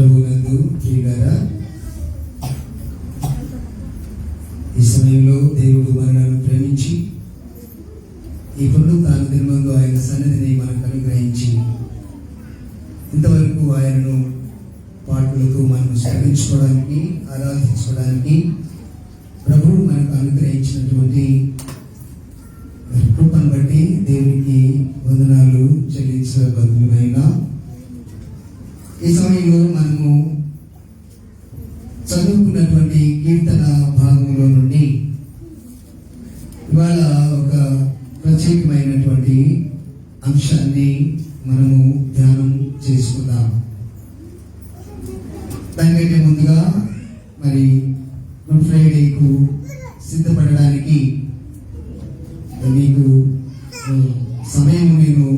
ప్రభువునందు ప్రియులారా, ఈ సమయంలో దేవుడు మనలను ప్రేమించి ఈ పునరుత్థాన దినమందు ఆయన సన్నిధిని మనకు అనుగ్రహించి ఇంతవరకు ఆయనను పాటలతో మనం స్మరించుకోవడానికి, ఆరాధించుకోవడానికి ప్రభువు మనకు అనుగ్రహించినటువంటి కృపను బట్టి దేవునికి వందనాలు చెల్లించబద్దులైనా ఈ సమయంలో మనము చదువుకున్నటువంటి కీర్తన భాగంలో నుండి ఇవాళ ఒక ప్రత్యేకమైనటువంటి అంశాన్ని మనము ధ్యానం చేసుకుందాం. దానికంటే ముందుగా మరి గుడ్ ఫ్రైడేకు సిద్ధపడడానికి మీకు సమయం నేను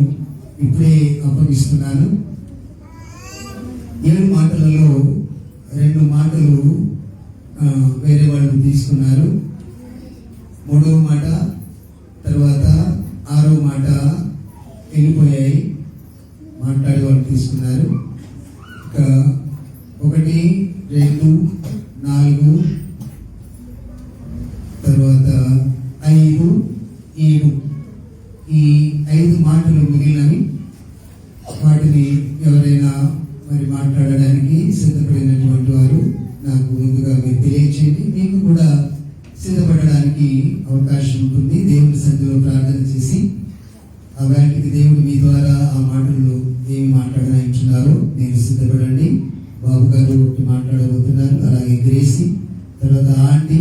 ఇప్పుడే అప్పగిస్తున్నాను. 7 మాటలలో 2 మాటలు వేరే వాళ్ళు తీసుకున్నారు. 3వ మాట తర్వాత 6వ మాట వెళ్ళిపోయాయి, మాట్లాడే వాళ్ళు తీసుకున్నారు. ఇక 1, 2, 4 తర్వాత 5, 7 ఈ 5 మాటలు మిగిలినవి. వాటిని ఎవరైనా మరి మాట్లాడడానికి సిద్ధపడినటువంటి వారు నాకు ముందుగా మీరు తెలియచేయండి. మీకు కూడా సిద్ధపడడానికి అవకాశం ఉంటుంది. దేవుని సన్నిధిలో ప్రార్థన చేసి ఆ వాటికి దేవుడు మీ ద్వారా ఆ మాటలు ఏమి మాట్లాడాలనుకుంటున్నారో నేను సిద్ధపడండి. బాబు గారు ఒకటి మాట్లాడబోతున్నారు, అలాగే గ్రేసి, తర్వాత ఆంటీ,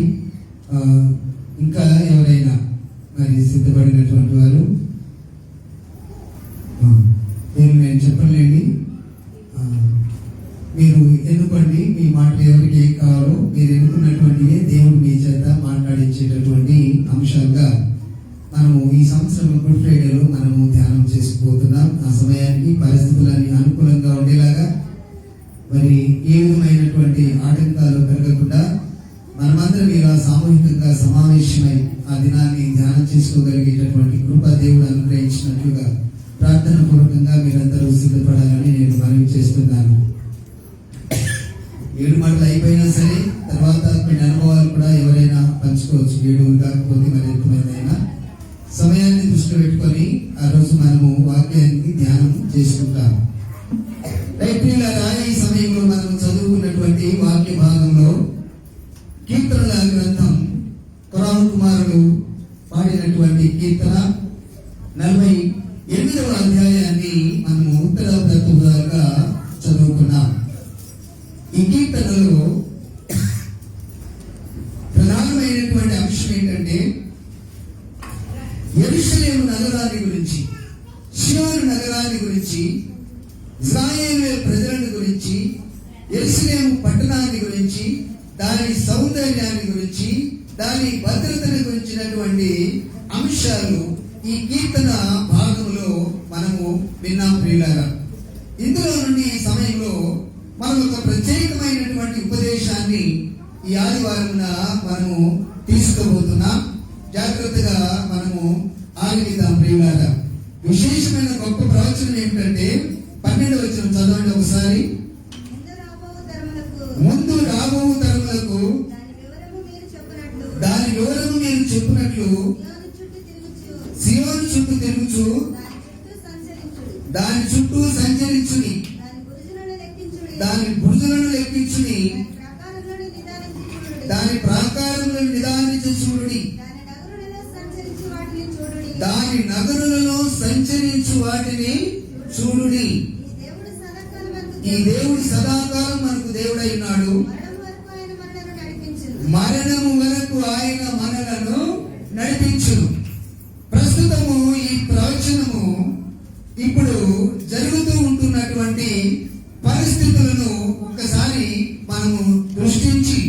ఇంకా ఎవరైనా మరి సిద్ధపడినటువంటి వారు నేను చెప్పలేండి. మీరు ఎన్నుకోండి, మీ మాటలు ఎవరికి ఏం కావాలో మీరు ఎన్నుకున్నటువంటివే దేవుడు మీ చేత మాట్లాడించేటటువంటి అంశాలుగా మనము ఈ సంవత్సరం గుడ్ ఫ్రైడేలో మనము ధ్యానం చేసుకుపోతున్నాం. ఆ సమయానికి పరిస్థితులన్నీ అనుకూలంగా ఉండేలాగా మరి ఏ విధమైనటువంటి ఆటంకాలు కలగకుండా మనమందరం ఇలా సామూహికంగా సమావేశమై ఆ దినాన్ని ధ్యానం చేసుకోగలిగేటటువంటి కృప దేవుడు అనుగ్రహించినట్లుగా ప్రార్థన పూర్వకంగా మీరందరూ సిద్ధపడాలని నేను మనవి చేస్తున్నాను. 7 మాటలు అయిపోయినా సరే తర్వాత మీ అనుభవాలు కూడా ఎవరైనా పంచుకోవచ్చు. 7 కాకపోతే మరి ఎంతమందైనా సమయాన్ని దృష్టిలో పెట్టుకొని ఆ రోజు మనము వాక్యానికి ధ్యానం చేసుకుంటాం. ఈ సమయంలో మనం చదువుకున్నటువంటి వాక్య భాగంలో కీర్తనల గ్రంథం కొరాహు కుమారుడు పాడినటువంటి కీర్తన 48వ అధ్యాయాన్ని మనము ఉత్తరాగా చదువుకున్నాం. ఈ కీర్తనలో ప్రధానమైనటువంటి అంశం ఏంటంటే యెరూషలేము నగరాన్ని గురించి, సియోను నగరాన్ని గురించి, ఇశ్రాయేలు ప్రజలను గురించి, యెరూషలేము పట్టణాన్ని గురించి, దాని సౌందర్యాన్ని గురించి, దాని భద్రతను గురించినటువంటి అంశాలు ఈ కీర్తన భాగంలో మనము విన్నాం ప్రియులారా. ఇందులో నుండి ఈ సమయంలో మనం ఒక ప్రత్యేకమైనటువంటి ఉపదేశాన్ని ఈ ఆదివారంన మనము తీసుకోబోతున్నాం. జాగ్రత్తగా మనము ఆలకిద్దాం ప్రియులారా. విశేషమైన గొప్ప ప్రవచనం ఏమిటంటే 12వ వచనం చదవండి ఒకసారి. ముందు రాబో తరములకు దాని వివరము మీరు చెప్పినట్లు సియోను చుట్టూ తిరుగుచు దాని చుట్టూ సంచరించుని, దాని బురుజులను లెక్కించుని, దాని ప్రాకారములను నిదానించి చూడుడి, దాని నగరులలో సంచరించు వాటిని చూడుడి. ఈ దేవుడు సదాకాలం మనకు దేవుడై ఉన్నాడు. మరణము వరకు ఆయన మనలను నడిపించును. ప్రస్తుతము ఈ ప్రవచనము ఇప్పుడు జరుగుతూ ఉంటున్నటువంటి పరిస్థితులను ఒక్కసారి మనము దృష్టించి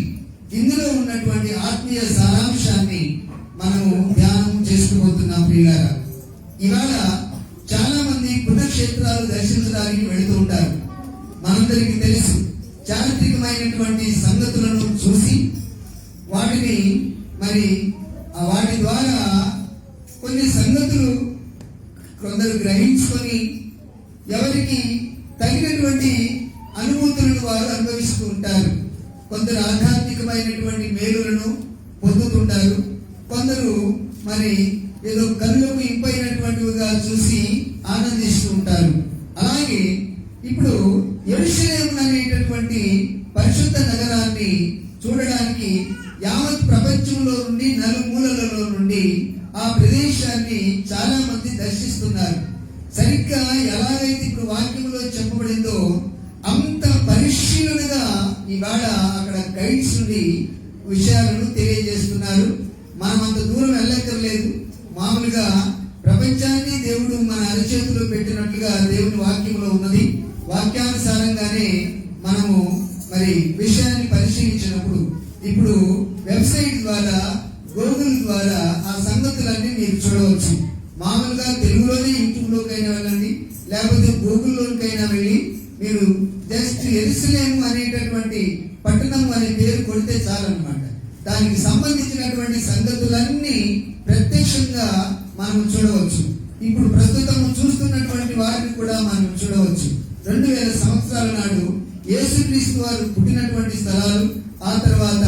ఇందులో ఉన్నటువంటి ఆత్మీయ సారాంశాన్ని మనము ధ్యానం చేసుకోబోతున్నాం ప్రియులారా. ఇవాళ చాలా మంది పుణ్యక్షేత్రాలు దర్శించడానికి వెళుతూ ఉంటారు. మనందరికీ తెలుసు, చారిత్రకమైనటువంటి సంగతులను చూసి వాటిని మరి వాటి ద్వారా కొన్ని సంగతులు కొందరు గ్రహించుకొని ఎవరికి తగినటువంటి అనుభూతులను వారు అనుభవిస్తూ ఉంటారు. కొందరు ఆధ్యాత్మికమైనటువంటి మేలులను పొందుతుంటారు. కొందరు మరి ఏదో కళ్ళకు ఇంపైనటువంటివిగా చూసి ఆనందిస్తూ ఉంటారు. అలాగే ఇప్పుడు యెరూషలేము అనేటటువంటి పరిశుద్ధ నగరాన్ని చూడడానికి యావత్ ప్రపంచంలో నుండి నలుమూలలలో నుండి ఆ ప్రదేశాన్ని చాలా మంది దర్శిస్తున్నారు. సరిగ్గా ఎలాగైతే ఇప్పుడు వాక్యంలో చెప్పబడిందో అంత పరిశీలనగా ఇవాళ అక్కడ గైడ్స్ నుండి విషయాలను తెలియజేస్తున్నారు. మనం అంత దూరం వెళ్ళక్కర్లేదు. మామూలుగా ప్రపంచాన్ని దేవుడు మన అరచేతిలో పెట్టినట్లుగా దేవుని వాక్యంలో ఉన్నది. వాక్యానుసారంగానే మనము మరి విషయాన్ని పరిశీలించినప్పుడు ఇప్పుడు వెబ్సైట్ ద్వారా గూగుల్ ద్వారా ఆ సంగతులన్నీ మీరు చూడవచ్చు. మామూలుగా తెలుగులోనే యూట్యూబ్లోకైనా వెళ్ళండి, లేకపోతే గూగుల్లోకైనా వెళ్ళి మీరు జస్ట్ యెరూషలేము అనేటటువంటి పట్టణం అనే పేరు కొడితే చాలన్నమాట. దానికి సంబంధించినటువంటి సంగతులన్నీ ప్రత్యక్షంగా మనం చూడవచ్చు. ఇప్పుడు ప్రస్తుతం చూస్తున్నటువంటి వారిని కూడా మనం చూడవచ్చు. 2000 సంవత్సరాల నాడు యేసుక్రీస్తు వారు పుట్టినటువంటి స్థలాలు, ఆ తర్వాత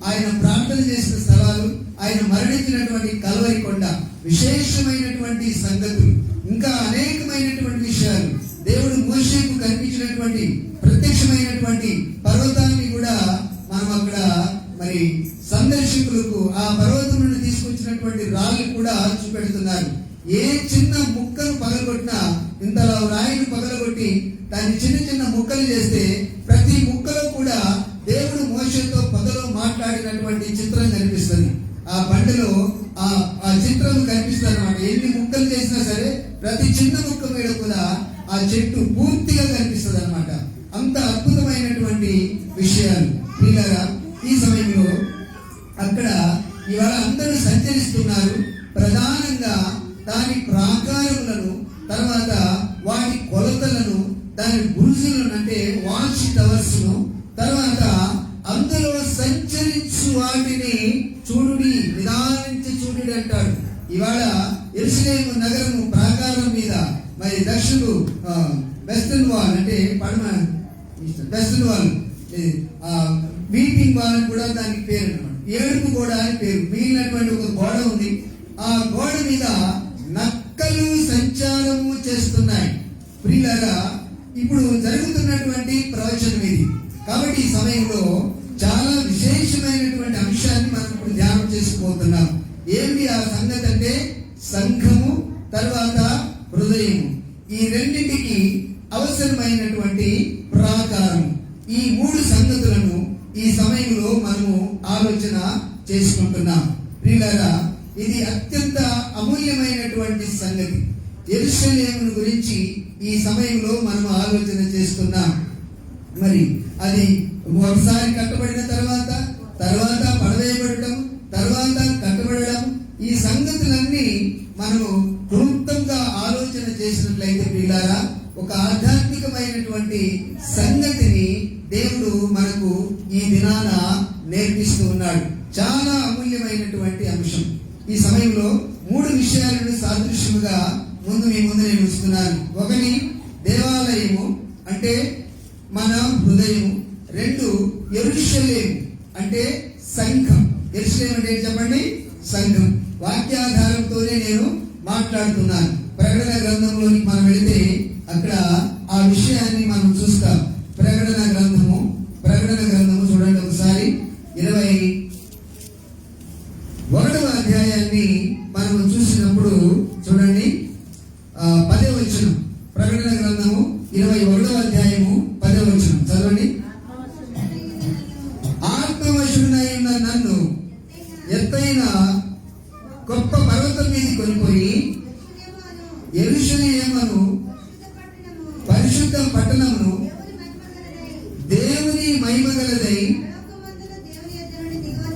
ఆయన ప్రార్థన చేసిన స్థలాలు, ఆయన మరణించినటువంటి కల్వరి కొండ, విశేషమైనటువంటి సంగతులు, ఇంకా అనేకమైనటువంటి విషయాలు, దేవుడు మోషేకు కనిపించినటువంటి ప్రత్యక్షమైనటువంటి పర్వతాన్ని కూడా మనం అక్కడ మరి సందర్శకులకు ఆ పర్వతం నుండి తీసుకొచ్చినటువంటి రాళ్ళు కూడా చూపెడుతున్నారు. ఏ చిన్న ముక్కను పగలగొట్టినా, ఇంతలో రాయిని పగలగొట్టి దాన్ని చిన్న చిన్న ముక్కలు చేస్తే ప్రతి ముక్కలో కూడా దేవుడు మోషేతో పొదలో మాట్లాడినటువంటి చిత్రం కనిపిస్తుంది. ఆ బండలో ఆ చిత్రం కనిపిస్తుంది అన్నమాట. ఎన్ని ముక్కలు చేసినా సరే ప్రతి చిన్న ముక్క మీద కూడా ఆ చెట్టు పూర్తిగా కనిపిస్తుంది అన్నమాట. అంత అద్భుతమైనటువంటి విషయాలు. ప్రియులారా, ఈ సమయంలో అక్కడ ఇవాళ అందరూ సంచరిస్తున్నారు. ప్రధానంగా దాని ప్రాకారములను, తర్వాత వాటి కొలతలను, దాని బురుజులను అంటే వాచ్ టవర్స్ ను, తర్వాత అందులో సంచరించు వాటిని చూడుడి, నిదానించి చూడుడి అంటాడు. ఇవాళ యెరూషలేము నగరము ప్రాకారం మీద మరి దక్షిణకు వెస్టర్న్ వాల్ అంటే పడమ వెస్టర్న్ వాల్, వీపింగ్ వాల్ అని కూడా దానికి పేరు అన్నమాట. ఏడుపు గోడ అని పేరు. మిగిలినటువంటి ఒక గోడ ఉంది. ఆ గోడ మీద నక్కలు సంచారము చేస్తున్నాయి. ప్రియులారా, ఇప్పుడు జరుగుతున్నటువంటి ప్రవచనం ఇది. కాబట్టి ఈ సమయంలో చాలా విశేషమైనటువంటి అంశాన్ని మనం ఇప్పుడు ధ్యానం చేసుకోబోతున్నాం. ఏంటి ఆ సంగతి అంటే సంఘము, తర్వాత హృదయము. ఈ రెండింటికి అవసరమైనటువంటి ప్రాకారం. ఈ 3 సంగతులను ఈ సమయంలో మనము ఆలోచన చేసుకుంటున్నాం. ప్రియులారా, ఇది అత్యంత అమూల్యమైనటువంటి సంగతి. యెరూషలేము గురించి ఈ సమయంలో మనం ఆలోచన చేస్తున్నాం. మరి అది ఒకసారి కట్టబడిన తర్వాత పడవేయబడటం, తర్వాత కట్టబడడం, ఈ సంగతులన్నీ మనము క్లుప్తంగా ఆలోచన చేసినట్లయితే ప్రియులారా, ఒక ఆధ్యాత్మికమైనటువంటి సంగతిని దేవుడు మనకు ఈ దినాన నేర్పిస్తూ ఉన్నాడు. చాలా అమూల్యమైనటువంటి అంశం. ఈ సమయంలో 3 విషయాలను సాదృశ్యముగా మీ ముందు నేను ఉంచుతున్నాను. ఒకటి దేవాలయము అంటే మన హృదయము. 2 యెరూషలేము అంటే సంఘం. యెరూషలేము అంటే చెప్పండి, సంఘం. వాక్యాధారంతోనే నేను మాట్లాడుతున్నాను. ప్రకటన గ్రంథంలోకి మనం వెళితే అక్కడ ఆ విషయాన్ని మనం చూస్తాం. ప్రకటన గ్రంథము చూడండి ఒకసారి. 21వ అధ్యాయాన్ని మనం చూసినప్పుడు చూడండి, 10వ వచనం. ప్రకటన గ్రంథము 21వ అధ్యాయము 10వ వచనం చదవండి. ఆత్మవశుడై ఉన్న నన్ను ఎత్తైన గొప్ప పర్వతం మీద కొనిపోయి యెరూషలేమును పరిశుద్ధ పట్టణమును దేవుని మహిమగలదై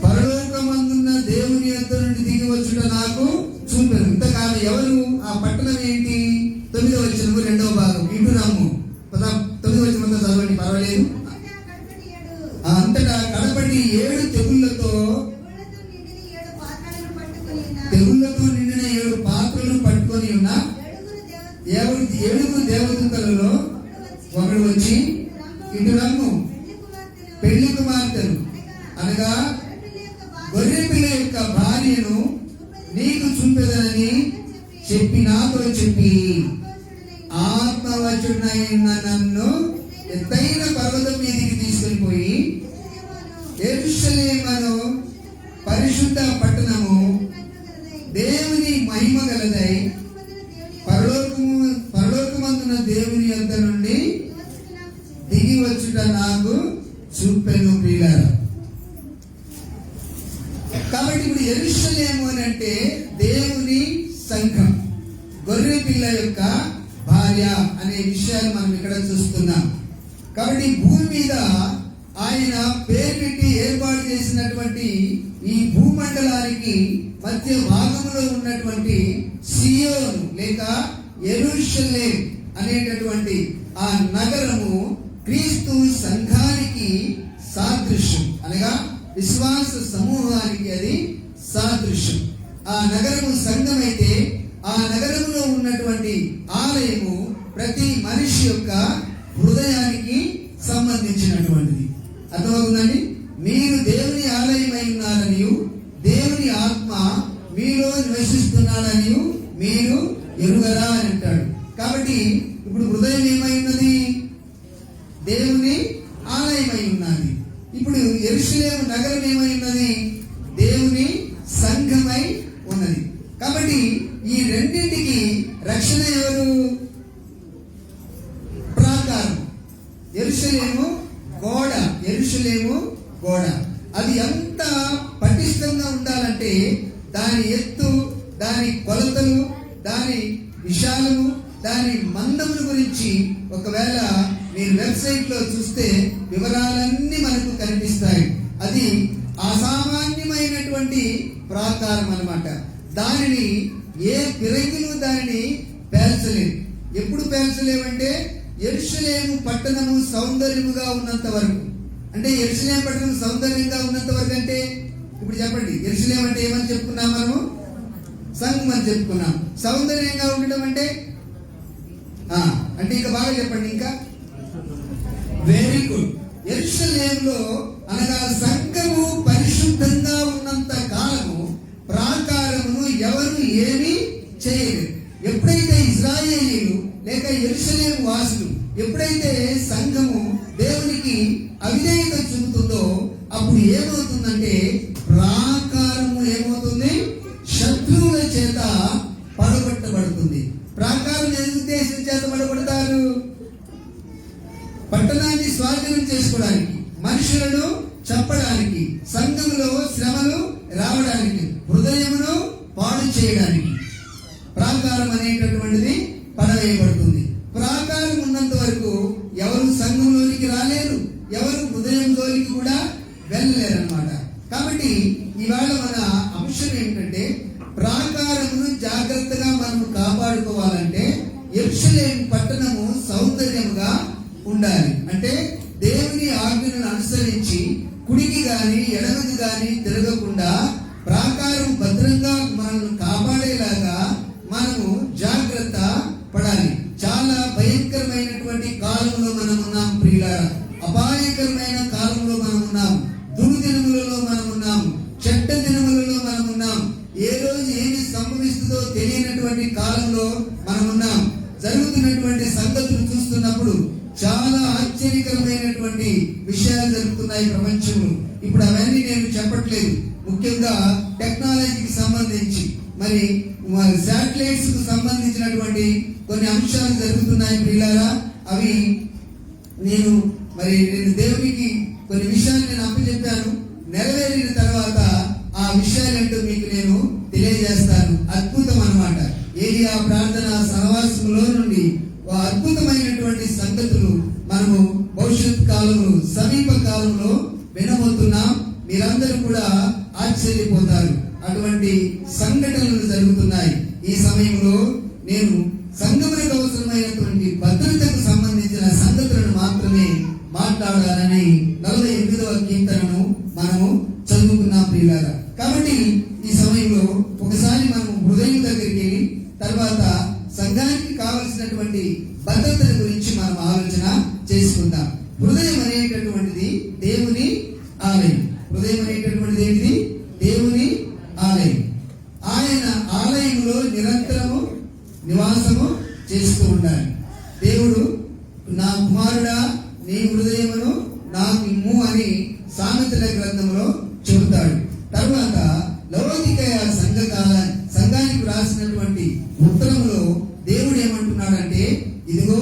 పరలోకమందున్న దేవుని యొద్ద నుండి దిగి వచ్చుట నాకు చూపెను. ఇంతకాలం ఎవరు? ఆ పట్టణం ఏంటి? 9వ వచనము 2వ భాగం. ఇటు నమ్ము 9వ వచనంతో చదవండి, పర్వాలేదు. అంతటా కడపటి 7 తెగుళ్లతో నిండిన 7 పాత్రలు పట్టుకొని ఉన్న 7 దేవదూతలలో ఒకడు వచ్చి ఇటు నమ్ము పెళ్లి కుమార్తెను అనగా గొర్రె పిల్ల యొక్క భార్యను నీకు చూపెదనని చెప్పి నాతో చెప్పి ఆత్మవచుడైన నన్ను ఎత్తైన పర్వతం మీదికి తీసుకొని పోయి యెరూషలేమును పరిశుద్ధ పట్టణము దేవుని మహిమ గలదై పరలోకమందున దేవుని యొద్ద నుండి దిగి వచ్చుట నాకు చూపెను ప్రియులారా. కాబట్టి ఇప్పుడు యెరూషలేము అని అంటే దేవుని సంఘం, గొర్రె పిల్ల యొక్క భార్య అనే విషయాలు మనం ఇక్కడ చూస్తున్నాం. కాబట్టి భూమి మీద ఆయన పేరు పెట్టి ఏర్పాటు చేసినటువంటి ఈ భూమండలానికి మధ్య భాగంలో ఉన్నటువంటి సియోను లేక యెరూషలేం అనేటటువంటి ఆ నగరము క్రీస్తు సంఘానికి సాదృశ్యం, అనగా విశ్వాస సమూహానికి అది సాదృశ్యం. ఆ నగరము సంఘమైతే ఆ నగరంలో ఉన్నటువంటి ఆలయము ప్రతి మనిషి యొక్క హృదయానికి సంబంధించినటువంటిది. అర్థమవుతుందండి? మీరు దేవుని ఆలయమై ఉన్నారని, దేవుని ఆత్మ మీలో నివసిస్తున్నాడని మీరు ఎరుగరా అని అంటాడు. కాబట్టి ఇప్పుడు హృదయం ఏమై ఉన్నది? దేవుని ఆలయమై ఉన్నది. ఇప్పుడు యెరూషలేము నగరం ఏమై ఉన్నది? దేవుని సంఘమై ఉన్నది. కాబట్టి ఈ రెండింటికి రక్షణ ఎవరు? ప్రాకారం. యెరూషలేము గోడ, యెరూషలేము గోడ. అది ఎంత పటిష్టంగా ఉండాలంటే దాని ఎత్తు, దాని కొలతలు, దాని విశాలము, దాని మందముల గురించి ఒకవేళ మీరు వెబ్సైట్ లో చూస్తే వివరాలన్నీ మనకు కనిపిస్తాయి. అది అసామాన్యమైనటువంటి ప్రాకారం అన్నమాట. దానిని ఏ పిరంగులు దానిని పేల్చలేవు. ఎప్పుడు పేల్చలేవంటే యెరూషలేము పట్టణము సౌందర్యముగా ఉన్నంత వరకు. అంటే యెరూషలేము పట్టణం సౌందర్యంగా ఉన్నంత వరకు అంటే ఇప్పుడు చెప్పండి, యెరూషలేము అంటే ఏమని చెప్పుకున్నాం మనము? సంఘం అని చెప్పుకున్నాం. సౌందర్యంగా ఉండటం అంటే అంటే ఇంకా బాగా చెప్పండి. ఇంకా వెరీ గుడ్. యెరూషలేములో అనగా సంఘము పరిశుద్ధంగా ఉన్నంత కాలము ప్రాకారమును ఎవరు ఏమీ చేయలేరు. ఎప్పుడైతే ఇశ్రాయేలీయులు లేక యెరూషలేము వాసులు ఎప్పుడైతే సంఘము దేవునికి అవిధేయత చూపుతుందో అప్పుడు ఏమవుతుందంటే ప్రాకారము ఏమవుతుంది? శత్రువుల చేత పడగొట్టబడుతుంది. ప్రాకారం ఎందుకు దేశం చేత పడగొడతారు? పట్టణాన్ని స్వాధీనం చేసుకోవడానికి, మనుషులను చంపడానికి, సంఘంలో శ్రమలు రావడానికి, హృదయమును పాడు చేయడానికి ప్రాకారం అనేటటువంటిది పడవేయబడుతుంది. ప్రాకారం ఉన్నంత వరకు ఎవరు సంఘంలోనికి రాలేరు, ఎవరు హృదయంలోనికి కూడా వెళ్ళలేరు అన్నమాట. కాబట్టి ఇవాళ మన అంశం ఏంటంటే ప్రాకారమును జాగ్రత్తగా మనము కాపాడుకోవాలంటే యెరూషలేము పట్టణము సౌందర్యముగా ఉండాలి. అంటే దేవుని ఆజ్ఞలను అనుసరించి కుడికి గాని ఎడమకి గాని తిరగకుండా ప్రాకారం భద్రంగా మనల్ని కాపాడేలాగా మనము జాగ్రత్త పడాలి. చాలా భయంకరమైనటువంటి కాలంలో మనం ఉన్నాం ప్రియులారా. అపాయకరమైన కాలంలో మనం ఉన్నాం. దుర్దినములలో మనం ఉన్నాం. చెడ్డ దినములలో మనం ఉన్నాం. ఏ రోజు ఏమి సంభవిస్తుందో తెలియనటువంటి కాలంలో మనం ఉన్నాం. జరుగుతున్నటువంటి సంగతులు చూస్తున్నప్పుడు చాలా ఆశ్చర్యకరమైనటువంటి విషయాలు జరుగుతున్నాయి ప్రపంచంలో. ఇప్పుడు అవన్నీ నేను చెప్పట్లేదు. ముఖ్యంగా టెక్నాలజీకి సంబంధించి మరి శాటిలైట్స్ కు సంబంధించినటువంటి కొన్ని అంశాలు జరుగుతున్నాయి ప్రియులారా. అవి నేను దేవునికి కొన్ని విషయాలు నేను అప్పచెప్పాను. నెరవేరిన తర్వాత ఆ విషయాలేంటో మీకు నేను తెలియజేస్తాను. అద్భుతం అన్నమాట. ఏలియా ప్రార్థన సహవాసంలో నుండి అద్భుతమైనటువంటి సంగతులు మనము భవిష్యత్ కాలంలో, సమీప కాలంలో వినబోతున్నాం. మీరందరూ కూడా ఆశ్చర్యపోతారు. అటువంటి సంఘటనలు జరుగుతున్నాయి. ఈ సమయంలో నేను సంఘములకు అవసరమైనటువంటి భద్రతకు సంబంధించిన సంగతులను మాత్రమే మాట్లాడాలని 48వ కీర్తనను మనము చదువుకున్నాం ప్రియులారా. కాబట్టి ఈ సమయంలో ఒకసారి మనము హృదయం దగ్గరికి వెళ్ళి తర్వాత సంఘానికి కావలసినటువంటి భద్రతల గురించి మనం ఆలోచన చేసుకుందాం. హృదయం అనేటటువంటిది దేవుని ఆలయం. హృదయం అనేటటువంటిది ఏంటిది? దేవుని ఆలయం. ఆయన ఆలయంలో నిరంతరము నివాసము చేస్తూ ఉండాలి. దేవుడు నా కుమారుడా నీ హృదయమును నాకు ఇమ్ము అని సామెతల గ్రంథంలో చెబుతాడు. తర్వాత లవోదికయ సంఘానికి రాసినటువంటి ఉత్తరంలో దేవుడు ఏమంటున్నాడంటే, ఇదిగో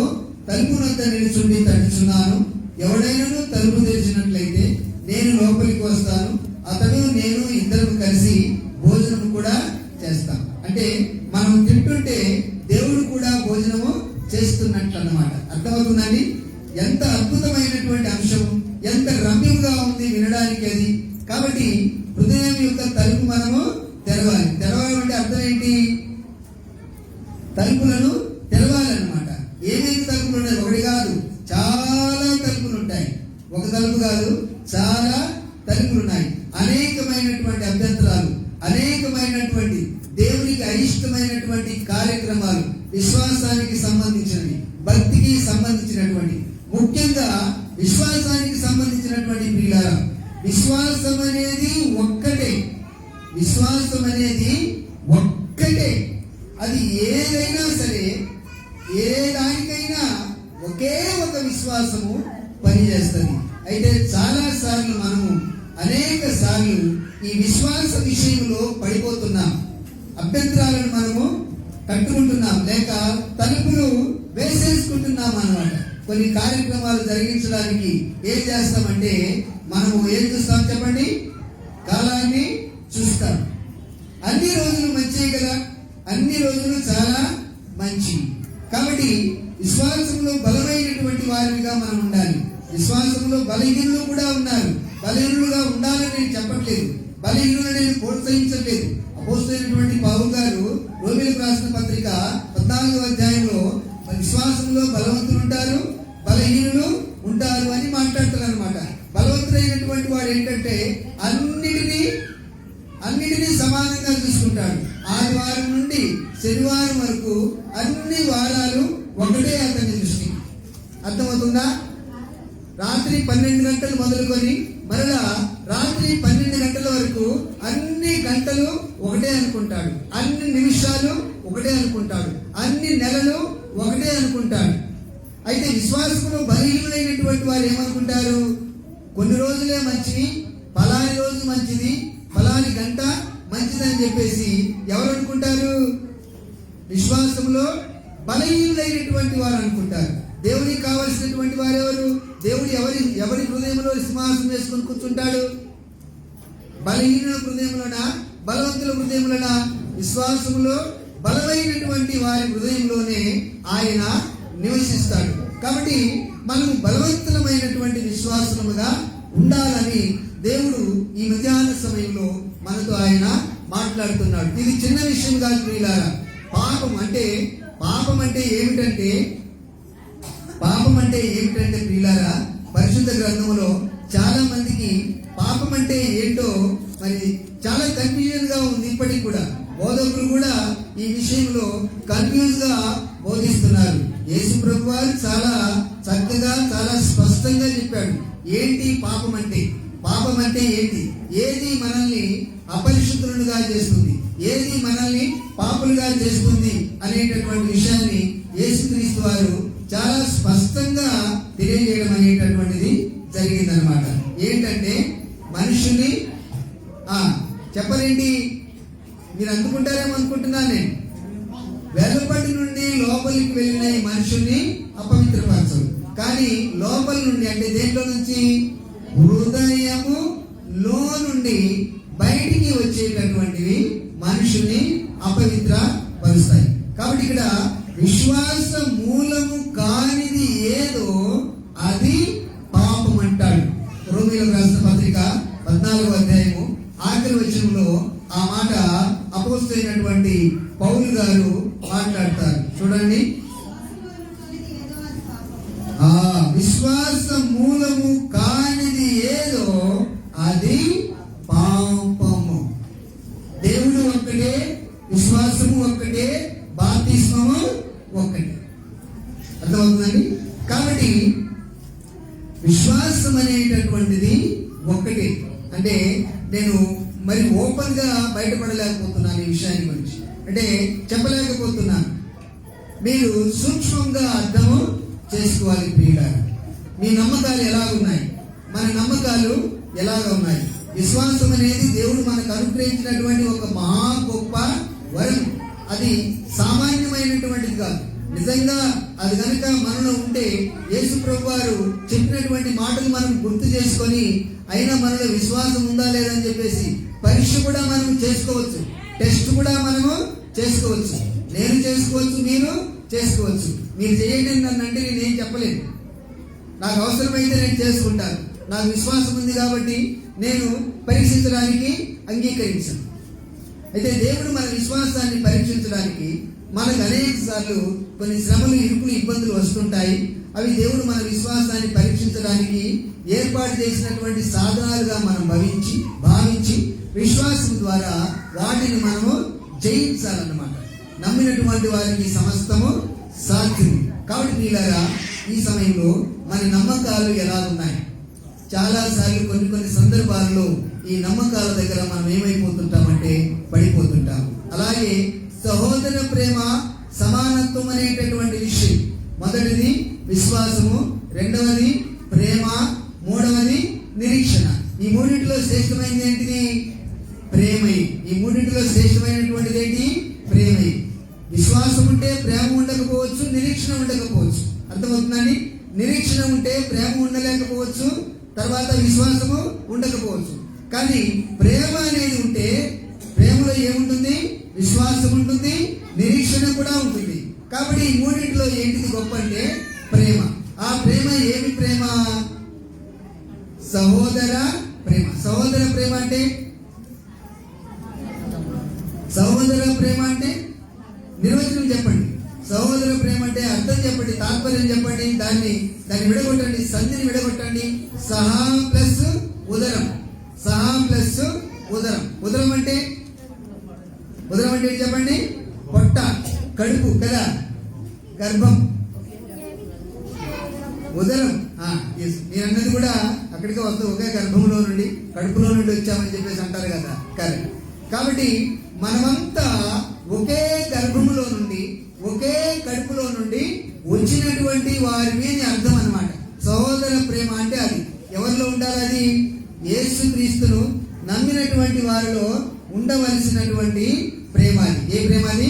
తలుపు వద్ద నిలుచుండి తట్టుచున్నాను, ఎవడైనా తలుపు తెరిచినట్లయితే నేను లోపలికి వస్తాను, అతడు నేను ఇద్దరు కలిసి భోజనం కూడా చేస్తాం. అంటే మనం తింటుంటే దేవుడు కూడా భోజనము చేస్తున్నట్లు అన్నమాట. అర్థమవుతుందండి? ఎంత అద్భుతమైనటువంటి అంశం, ఎంత రమ్యంగా ఉంది వినడానికి అది. కాబట్టి హృదయం యొక్క తలుపు మనము తెరవాలి. తెరవాలంటే అర్థం ఏంటి? తలుపులను తెరవాలన్నమాట. ఏమేమి తలుపులు ఉన్నాయి? ఒకటి కాదు, చాలా తలుపులు ఉంటాయి. ఒక తలుపు కాదు, చాలా తలుపులు ఉన్నాయి. అనేకమైనటువంటి అభ్యంతరాలు, అనేకమైనటువంటి దేవునికి అయిష్టమైనటువంటి కార్యక్రమాలు, విశ్వాసానికి సంబంధించినవి, భక్తికి సంబంధించినటువంటి, ముఖ్యంగా విశ్వాసానికి సంబంధించినటువంటి పిల్లల విశ్వాసం అనేది ఒక్కటే. విశ్వాసం అనేది ఒక్కటే. అది ఏదైనా సరే, ఏ దానికైనా ఒకే ఒక విశ్వాసము పనిచేస్తుంది. అయితే చాలా సార్లు మనము అనేక సార్లు ఈ విశ్వాస విషయంలో పడిపోతున్నాం. అభ్యంతరాలను మనము కట్టుకుంటున్నాం, లేక తలుపులు వేసేసుకుంటున్నాం అన్నమాట. కొన్ని కార్యక్రమాలు జరిగించడానికి ఏం చేస్తామంటే, మనము ఏం చూస్తాం చెప్పండి? కాలాన్ని చూస్తాం. అన్ని రోజులు మంచి కదా, అన్ని రోజులు చాలా మంచి. కాబట్టి విశ్వాసంలో బలమైనటువంటి వారిగా మనం ఉండాలి. విశ్వాసంలో బలహీనులు కూడా ఉన్నారు. బలహీనులుగా ఉండాలని నేను చెప్పట్లేదు, బలహీనులను నేను ప్రోత్సహించట్లేదు. అపోస్తలుడైనటువంటి పౌలు గారు రోమీయులకు రాసిన పత్రిక 14వ అధ్యాయంలో విశ్వాసంలో బలవంతులు ఉంటారు, బలహీనులు ఉంటారు అని మాట్లాడతారు అనమాట. బలవంతుడైనటువంటి వాడు ఏంటంటే అన్నిటినీ సమానంగా చూసుకుంటాడు. ఆదివారం నుండి శనివారం వరకు అన్ని వారాలు ఒకటే అతని దృష్టి. అర్థమవుతుందా? రాత్రి 12 గంటలు మొదలుకొని మరలా రాత్రి 12 గంటల వరకు అన్ని గంటలు ఒకటే అనుకుంటాడు, అన్ని నిమిషాలు ఒకటే అనుకుంటాడు, అన్ని నెలలు ఒకటే అనుకుంటాడు. అయితే విశ్వాసంలో బలహీనులైనటువంటి వారు ఏమనుకుంటారు? కొన్ని రోజులే మంచివి, ఫలాని రోజు మంచిది, ఫలాని గంట మంచిదని చెప్పేసి ఎవరు అనుకుంటారు? విశ్వాసంలో బలహీనులైనటువంటి వారు అనుకుంటారు. దేవునికి కావలసినటువంటి వారు ఎవరు? దేవుడు ఎవరి హృదయంలో సింహాసనం వేసుకొని కూర్చుంటాడు? బలహీనుల హృదయంలోనా, బలవంతుల హృదయంలోనా? విశ్వాసంలో బలమైనటువంటి వారి హృదయంలోనే ఆయన నివసిస్తాడు. కాబట్టి మనము బలవంతులమైనటువంటి విశ్వాసముగా ఉండాలని దేవుడు ఈ మధ్యాహ్న సమయంలో మనతో ఆయన మాట్లాడుతున్నాడు. ఇది చిన్న విషయం కాదు ప్రియులారా. పాపం అంటే ఏమిటంటే ప్రియులారా, పరిశుద్ధ గ్రంథంలో చాలా మందికి పాపం అంటే ఏంటో మరి చాలా కన్ఫ్యూజన్ గా ఉంది. ఇప్పటికి కూడా బోధకులు కూడా ఈ విషయంలో కన్ఫ్యూజ్ గా బోధిస్తున్నారు. యేసు ప్రభు వారు చాలా చక్కగా, చాలా స్పష్టంగా చెప్పాడు ఏంటి పాపం అంటే. పాపం అంటే ఏంటి? ఏది మనల్ని అపరిశుద్ధులుగా చేస్తుంది, ఏది మనల్ని పాపులుగా చేస్తుంది అనేటటువంటి విషయాన్ని యేసుక్రీస్తు వారు చాలా స్పష్టంగా తెలియజేయడం అనేటటువంటిది జరిగిందనమాట. ఏంటంటే మనుషుని చెప్పలేంటి, మీరు అనుకుంటారేమో అనుకుంటున్నాను నేను, వెలుపటి నుండి లోపలికి వెళ్ళిన ఈ మనుషుల్ని అపవిత్రపరచరు, కానీ లోపల నుండి అంటే దేంట్లో నుంచి? హృదయములో నుండి బయటికి వచ్చేటటువంటివి మనుషుని అపవిత్ర పరుస్తాయి. కాబట్టి ఇక్కడ విశ్వాస మూలము కానిది ఏదో అది పాపం అంటాడు. రోమీయులకు రాసిన పత్రిక 14వ అధ్యాయము ఆఖరి వచనంలో ఆ మాట అపోస్తలుడైనటువంటి పౌలు గారు మాట్లాడతారు. చూడండి, విశ్వాస మూలము కానిది ఏదో అది పాపము. దేవుడు ఒక్కటే, విశ్వాసము ఒక్కటే, బాప్తిస్మము ఒక్కటే. అర్థమవుతుందండి? కాబట్టి విశ్వాసం అనేటటువంటిది ఒక్కటే. అంటే నేను మరి ఓపెన్ గా బయటపడలేకపోతున్నాను ఈ విషయాన్ని గురించి, అంటే చెప్పలేకపోతున్నాను. మీరు సూక్ష్మంగా అర్థం చేసుకోవాలి ప్రియులారా. మీ నమ్మకాలు ఎలా ఉన్నాయి, మన నమ్మకాలు ఎలాగ ఉన్నాయి. విశ్వాసం అనేది దేవుడు మనకు అనుగ్రహించినటువంటి ఒక మహా గొప్ప వరం. అది సామాన్యమైనటువంటిది కాదు. నిజంగా అది కనుక మనలో ఉంటే యేసు ప్రభువారు చెప్పినటువంటి మాటలు మనం గుర్తు చేసుకొని, అయినా మనలో విశ్వాసం ఉందా లేదని చెప్పేసి పరీక్ష కూడా మనం చేసుకోవచ్చు, టెస్ట్ కూడా మనము చేసుకోవచ్చు. నేను చేసుకోవచ్చు, మీరు చేసుకోవచ్చు. మీరు చేయండి నన్ను అంటే నేనేం చెప్పలేను. నాకు అవసరమైతే నేను చేసుకుంటాను. నాకు విశ్వాసం ఉంది కాబట్టి నేను పరీక్షించడానికి అంగీకరించాను. అయితే దేవుడు మన విశ్వాసాన్ని పరీక్షించడానికి మనకు అనేక సార్లు కొన్ని శ్రమలు, ఇరుకులు, ఇబ్బందులు వస్తుంటాయి. అవి దేవుడు మన విశ్వాసాన్ని పరీక్షించడానికి ఏర్పాటు చేసినటువంటి సాధనాలుగా మనం భావించి విశ్వాసం ద్వారా వాటిని మనము జయించాలన్నమాట. నమ్మినటువంటి వారికి సమస్తము సాధ్యం. కాబట్టి మీలారా, ఈ సమయంలో మన నమ్మకాలు ఎలా ఉన్నాయి? చాలా సార్లు కొన్ని సందర్భాల్లో ఈ నమ్మకాల దగ్గర మనం ఏమైపోతుంటామంటే పడిపోతుంటాం. అలాగే సహోదర ప్రేమ, సమానత్వం అనేటటువంటి విషయం. మొదటిది విశ్వాసము, రెండవది ప్రేమ, మూడవది నిరీక్షణ. ఈ మూడింటిలో శ్రేష్టమైనది ఏంటిది? ప్రేమే. ఈ మూడింటిలో శ్రేష్టమైనటువంటిది ఏంటి? ప్రేమే. విశ్వాసం ఉంటే ప్రేమ ఉండకపోవచ్చు, నిరీక్షణ ఉండకపోవచ్చు. అర్థమవుతుందండి? నిరీక్షణ ఉంటే ప్రేమ ఉండలేకపోవచ్చు, తర్వాత విశ్వాసము ఉండకపోవచ్చు. కానీ ప్రేమ అనేది ఉంటే ప్రేమలో ఏముంటుంది? విశ్వాసం ఉంటుంది, నిరీక్షణ కూడా ఉంటుంది. కాబట్టి ఈ మూడింటిలో ఏంటిది గొప్ప అంటే ప్రేమ. ఆ ప్రేమ ఏమి ప్రేమ? సహోదర ప్రేమ. సహోదర ప్రేమ అంటే నిర్వచనం చెప్పండి. సహోదర ప్రేమ అంటే అర్థం చెప్పండి, తాత్పర్యం చెప్పండి. దాన్ని విడగొట్టండి, సంధిని విడగొట్టండి. సహా ప్లస్ ఉదరం. సహా ప్లస్ ఉదరం. ఉదరం అంటే చెప్పండి. పొట్ట, కడుపు కదా, గర్భం. ఉదరం మీరు అన్నది కూడా అక్కడికి వస్తూ ఒకే గర్భంలో నుండి, కడుపులో నుండి వచ్చామని చెప్పేసి అంటారు కదా, కరెక్ట్. కాబట్టి మనమంతా ఒకే గర్భములో నుండి, ఒకే కడుపులో నుండి వచ్చినటువంటి వారి మీద అర్థం అన్నమాట. సహోదర ప్రేమ అంటే అది ఎవరిలో ఉండాలి? అది యేసుక్రీస్తును నమ్మినటువంటి వారిలో ఉండవలసినటువంటి ప్రేమ. అది ఏ ప్రేమ? అది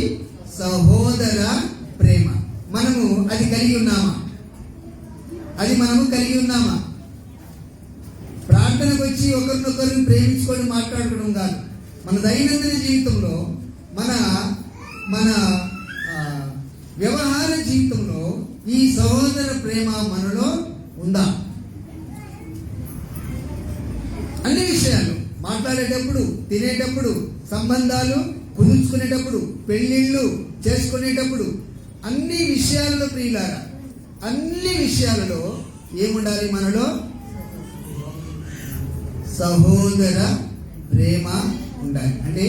సహోదర ప్రేమ. మనము అది కలిగి ఉన్నామా? మనము కలిగి ఉన్నామా? ప్రార్థనకు వచ్చి ఒకరినొకరిని ప్రేమించుకొని మాట్లాడుకోవడం కాదు. మన దైనందిన జీవితంలో, మన వ్యవహార జీవితంలో ఈ సహోదర ప్రేమ మనలో ఉందా? అన్ని విషయాలు మాట్లాడేటప్పుడు, తినేటప్పుడు, సంబంధాలు కుదుర్చుకునేటప్పుడు, పెళ్లిళ్ళు చేసుకునేటప్పుడు, అన్ని విషయాలలో ప్రియులారా, అన్ని విషయాలలో ఏముండాలి? మనలో సహోదర ప్రేమ ఉండాలి. అంటే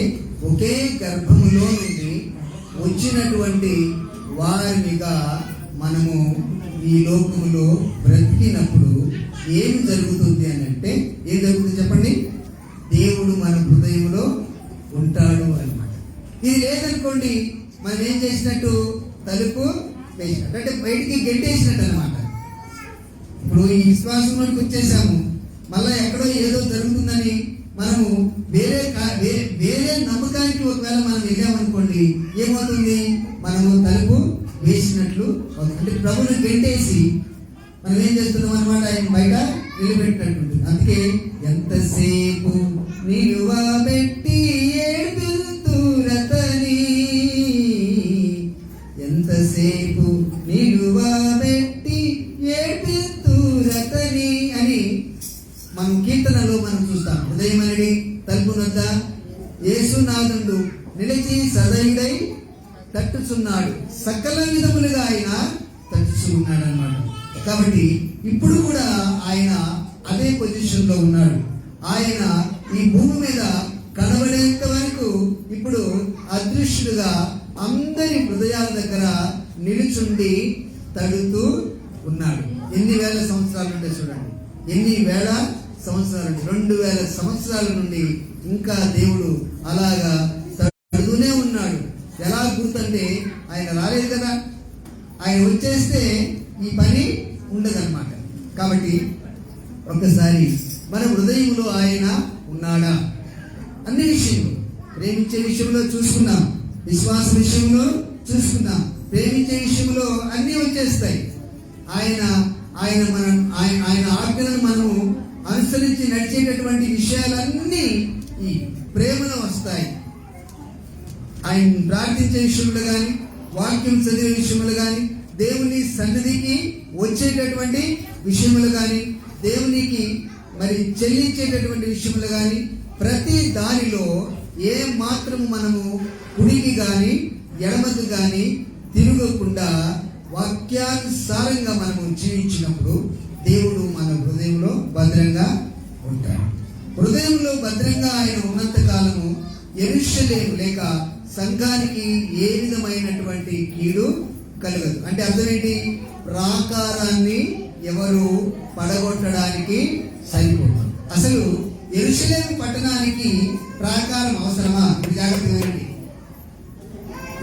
ఒకే గర్భములో నుండి వచ్చినటువంటి వారినిగా మనము ఈ లోకములో బ్రతికినప్పుడు ఏం జరుగుతుంది అని అంటే, ఏం జరుగుతుంది చెప్పండి? దేవుడు మన హృదయంలో ఉంటాడు అన్నమాట. ఇది లేదనుకోండి, మనం ఏం చేసినట్టు? తలుపు వేసినట్టు, అంటే బయటికి గెంటేసినట్టు అనమాట. ఇప్పుడు ఈ విశ్వాసంలోకి వచ్చేసాము, మళ్ళా ఎక్కడో ఏదో జరుగుతుందని మనము వేరే నమ్మకానికి ఒకవేళ మనం వెళ్ళామనుకోండి, ఏమవుతుంది? మనము తలుపు వేసినట్లు అవుతుంది. అంటే ప్రభుని గెంటేసి మనం ఏం చేస్తున్నాం అనమాట, ఆయన బయట నిలబెట్టినట్టు. అందుకే ఎంతసేపు నిలువబెట్టి ఏడుతురతని, ఎంతసేపు నిలువబెట్టి ఏడుతురతని అని మనం కీర్తనలో మనం చూస్తాం. ఉదయమనడి తలుపు నొద్ద యేసునాథుడు నిలిచి సదయుడై తట్టుచున్నాడు, సకల విధములుగా ఆయన తట్టుచున్నాడు అన్నమాట. కాబట్టి ఇప్పుడు కూడా ఆయన అదే పొజిషన్ లో ఉన్నాడు. ఆయన ఈ భూమి మీద కనబడేంత వరకు ఇప్పుడు అదృశ్యుడుగా అందరి హృదయాల దగ్గర నిలుచుండి తడుతూ ఉన్నాడు. ఎన్ని వేల సంవత్సరాలు ఉంటే చూడండి. ఎన్ని వేల సంవత్సరాల నుండి 2000 సంవత్సరాల నుండి ఇంకా దేవుడు అలాగా తడుతూనే ఉన్నాడు. ఎలా గుర్తంటే ఆయన రాలేదు కదా, ఆయన వచ్చేస్తే ఈ పని ఉండదన్నమాట. కాబట్టి ఒక్కసారి మన హృదయంలో ఆయన ఉన్నాడా? అన్ని విషయంలో, ప్రేమించే విషయంలో చూసుకున్నాం, విశ్వాస విషయంలో చూసుకున్నాం, ప్రేమించే విషయంలో అన్నీ వచ్చేస్తాయి. ఆయన ఆజ్ఞలను మనము అనుసరించి నడిచేటటువంటి విషయాలన్నీ ఈ ప్రేమలో వస్తాయి. ఆయన ప్రార్థించే విషయంలో కానీ, వాక్యం చదివే విషయంలో కానీ, దేవుని సన్నిధికి వచ్చేటటువంటి విషయంలో కానీ, దేవునికి మరి చెల్లించేటటువంటి విషయంలో కానీ, ప్రతి దానిలో ఏ మాత్రము మనము కుడికి కానీ ఎడమకు కానీ తిరగకుండా వాక్యానుసారంగా మనము జీవించినప్పుడు దేవుడు మన హృదయంలో భద్రంగా ఉంటాడు. హృదయంలో భద్రంగా ఆయన ఉన్నంత కాలము యెరూషలేము లేక సంఘానికి ఏ విధమైనటువంటి కీడు కలగదు. అంటే అర్థం ఏంటి? ప్రాకారాన్ని ఎవరు పడగొట్టడానికి సరిపోతుంది. అసలు యెరూషలేము పట్టణానికి ప్రాకారం అవసరమా? జాగ్రత్తగా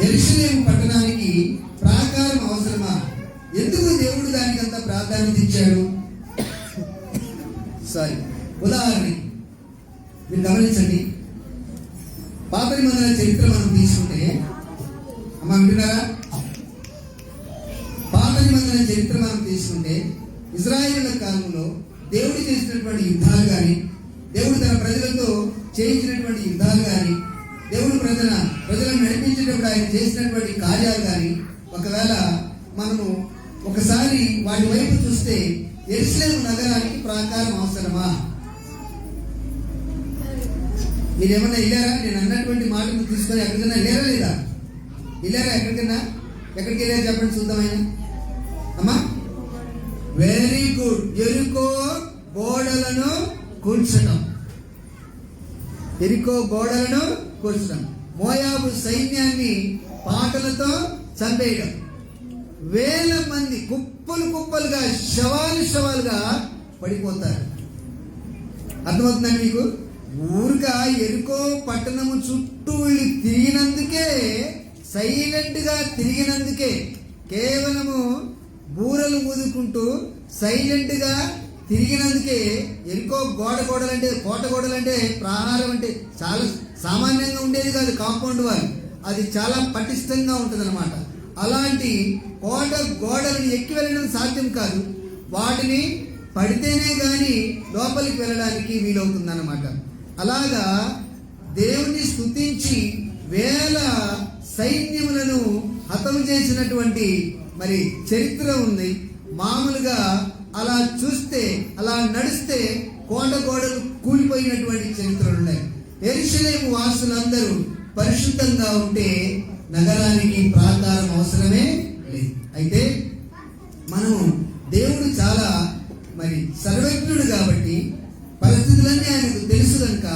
యెరూషలేము పట్టణానికి ప్రాకారం అవసరమా? ఎందుకు దేవుడు దానికి అంత ప్రాధాన్యత ఇచ్చాడు? సారీ, ఉదాహరణకి మీరు గమనించండి. పాత నిబంధన చరిత్ర మనం తీసుకుంటే, అమ్మా వింటున్నారా? పాత నిబంధన చరిత్ర మనం తీసుకుంటే ఇశ్రాయేలుల కాలంలో దేవుడు చేసినటువంటి యుద్ధాలు కానీ, దేవుడు తన ప్రజలతో చేయించినటువంటి యుద్ధాలు కానీ, దేవుడు ప్రజలను నడిపించేటప్పుడు ఆయన చేసినటువంటి కార్యాలు కానీ, ఒకవేళ మనము ఒకసారి వాటి వైపు చూస్తే యెరూషలేము నగరానికి ప్రాకారం అవసరమా? మీరేమన్నా వెళ్ళారా? నేను అన్నటువంటి మాటను తీసుకొని ఎక్కడికైనా వెళ్ళారా లేదా? వెళ్ళారా? ఎక్కడికి వెళ్ళారు చెప్పండి చూద్దాం. ఆయన అమ్మా వెరీ గుడ్. ఎరికో గోడలను కూల్చడం, ఎరికో గోడలను కూల్చడం, మోయాబు సైన్యాన్ని పాటలతో చంపేయడం, వేల మంది కుప్పలుగా శవాలుగా పడిపోతారు. అర్థమవుతుందండి మీకు? ఊరుగా ఎరుకో పట్టణము చుట్టూ తిరిగినందుకే, సైలెంట్ గా తిరిగినందుకే, కేవలము బూరలు ఊదుకుంటూ సైలెంట్ గా తిరిగినందుకే ఎరుకో కోట గోడలంటే ప్రహారం అంటే చాలా సామాన్యంగా ఉండేది కాదు. కాంపౌండ్ వాల్ అది చాలా పటిష్టంగా ఉంటుంది అనమాట. అలాంటి కోట గోడలను ఎక్కి వెళ్ళడం సాధ్యం కాదు. వాటిని పడితేనే గాని లోపలికి వెళ్ళడానికి వీలవుతుందన్నమాట. అలాగా దేవుణ్ణి స్తుతించి వేల సైన్యములను హతం చేసినటువంటి మరి చరిత్ర ఉంది. మామూలుగా అలా చూస్తే, అలా నడిస్తే కోట గోడలు కూలిపోయినటువంటి చరిత్రలు ఉన్నాయి. యెరూషలేము వాసులందరూ పరిశుద్ధంగా ఉంటే నగరానికి ప్రాకారం అవసరమే లేదు. అయితే మనము దేవుడు చాలా మరి సర్వజ్ఞుడు కాబట్టి పరిస్థితులన్నీ ఆయనకు తెలుసు కనుక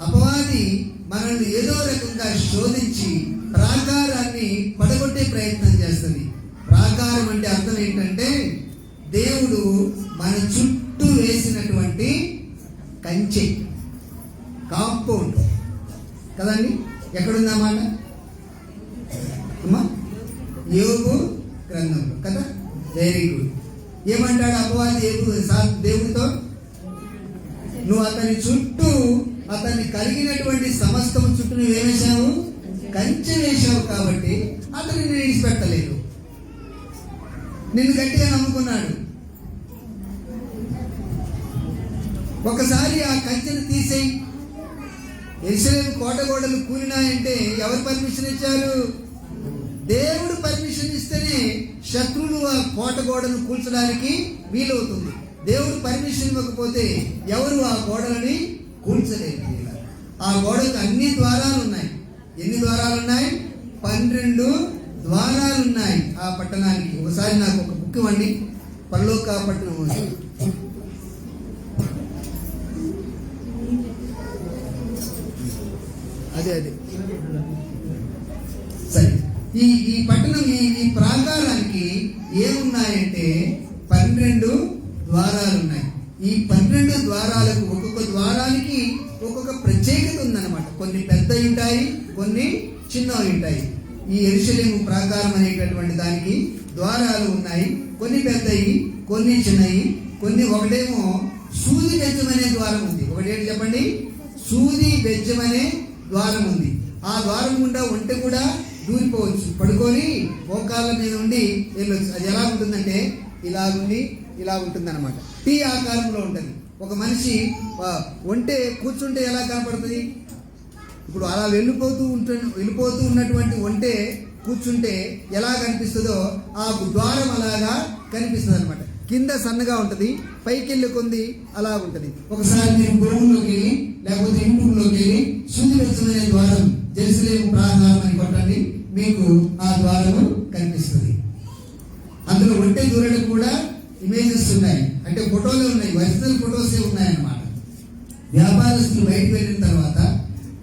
అపవాది మనల్ని ఏదో రకంగా శోధించి ప్రాకారాన్ని పడగొట్టే ప్రయత్నం చేస్తుంది. ప్రాకారం అంటే అర్థం ఏంటంటే దేవుడు మన చుట్టూ వేసినటువంటి కంచె, కాంపౌండ్ కదండి. ఎక్కడుందన్నమాట? అమ్మా యోబు గ్రంథంలో కదా. Very good. ఏమంటాడు అపవాది దేవుడితో? నువ్వు అతని చుట్టూ, అతన్ని కలిగినటువంటి సమస్తము చుట్టూ నువ్వేమేశావు? కంచె వేశావు. కాబట్టి అతన్ని నేను విడిచిపెట్టలేదు. నిన్ను గట్టిగా నమ్ముకున్నాడు. ఒకసారి ఆ కంచెను తీసేయి. యెరూషలేము కోట గోడలు కూలినాయంటే ఎవరు పర్మిషన్ ఇచ్చారు? దేవుడు పర్మిషన్ ఇస్తేనే శత్రువులు ఆ కోట గోడను కూల్చడానికి వీలవుతుంది. దేవుడు పర్మిషన్ ఇవ్వకపోతే ఎవరు ఆ గోడలని కూల్చలేరు. ఆ గోడకు అన్ని ద్వారాలు ఉన్నాయి. ఎన్ని ద్వారాలు ఉన్నాయి? 12 ద్వారాలు ఉన్నాయి ఆ పట్టణానికి. ఒకసారి నాకు ఒక బుక్ ఇవ్వండి, పరలోక పట్టణం. అదే సరే. ఈ పట్టణం ఈ ప్రాకారానికి ఏమున్నాయంటే 12 ద్వారాలు ఉన్నాయి. ఈ 12 ద్వారాలకు ఒక్కొక్క ద్వారానికి ఒక్కొక్క ప్రత్యేకత ఉందన్నమాట. కొన్ని పెద్దవి ఉంటాయి, కొన్ని చిన్నవి ఉంటాయి. ఈ యెరూషలేము ప్రాకారం అనేటటువంటి దానికి ద్వారాలు ఉన్నాయి. కొన్ని పెద్దవి, కొన్ని చిన్నవి, కొన్ని ఒకటేమో సూది బెజ్జం అనే ద్వారం ఉంది. ఒకటేంటి చెప్పండి? సూది బెజ్జం అనే ద్వారం ఉంది. ఆ ద్వారం గుండా ఒంటె కూడా దూరిపోవచ్చు, పడుకొని మోకాళ్ళ మీద ఉండి వెళ్ళొచ్చు. అది ఎలా ఉంటుందంటే ఇలాగుండి ఇలా ఉంటుంది అనమాట. టీ ఆకారంలో ఉంటుంది. ఒక మనిషి ఒంటె కూర్చుంటే ఎలా కనపడుతుంది? ఇప్పుడు అలా వెళ్ళిపోతూ ఉన్నటువంటి ఒంటె కూర్చుంటే ఎలా కనిపిస్తుందో ఆ ద్వారం అలాగా కనిపిస్తుంది అనమాట. కింద సన్నగా ఉంటుంది, పైకి వెళ్ళి కొంది అలా ఉంటుంది. ఒకసారి మీరు గృహంలోకి వెళ్ళి లేకపోతే ఇంటిలోకి వెళ్ళి సూది బెజ్జమైన ద్వారం యెరూషలేము ప్రాకారం అని కొట్టండి, మీకు ఆ ద్వారము కనిపిస్తుంది. అందులో ఒంటె దూరడం కూడా ఇమేజెస్ ఉన్నాయి, అంటే ఫోటోలు ఉన్నాయి, ఒరిజినల్ ఫొటోసే ఉన్నాయన్నమాట. వ్యాపారస్తులు బయటకు వెళ్ళిన తర్వాత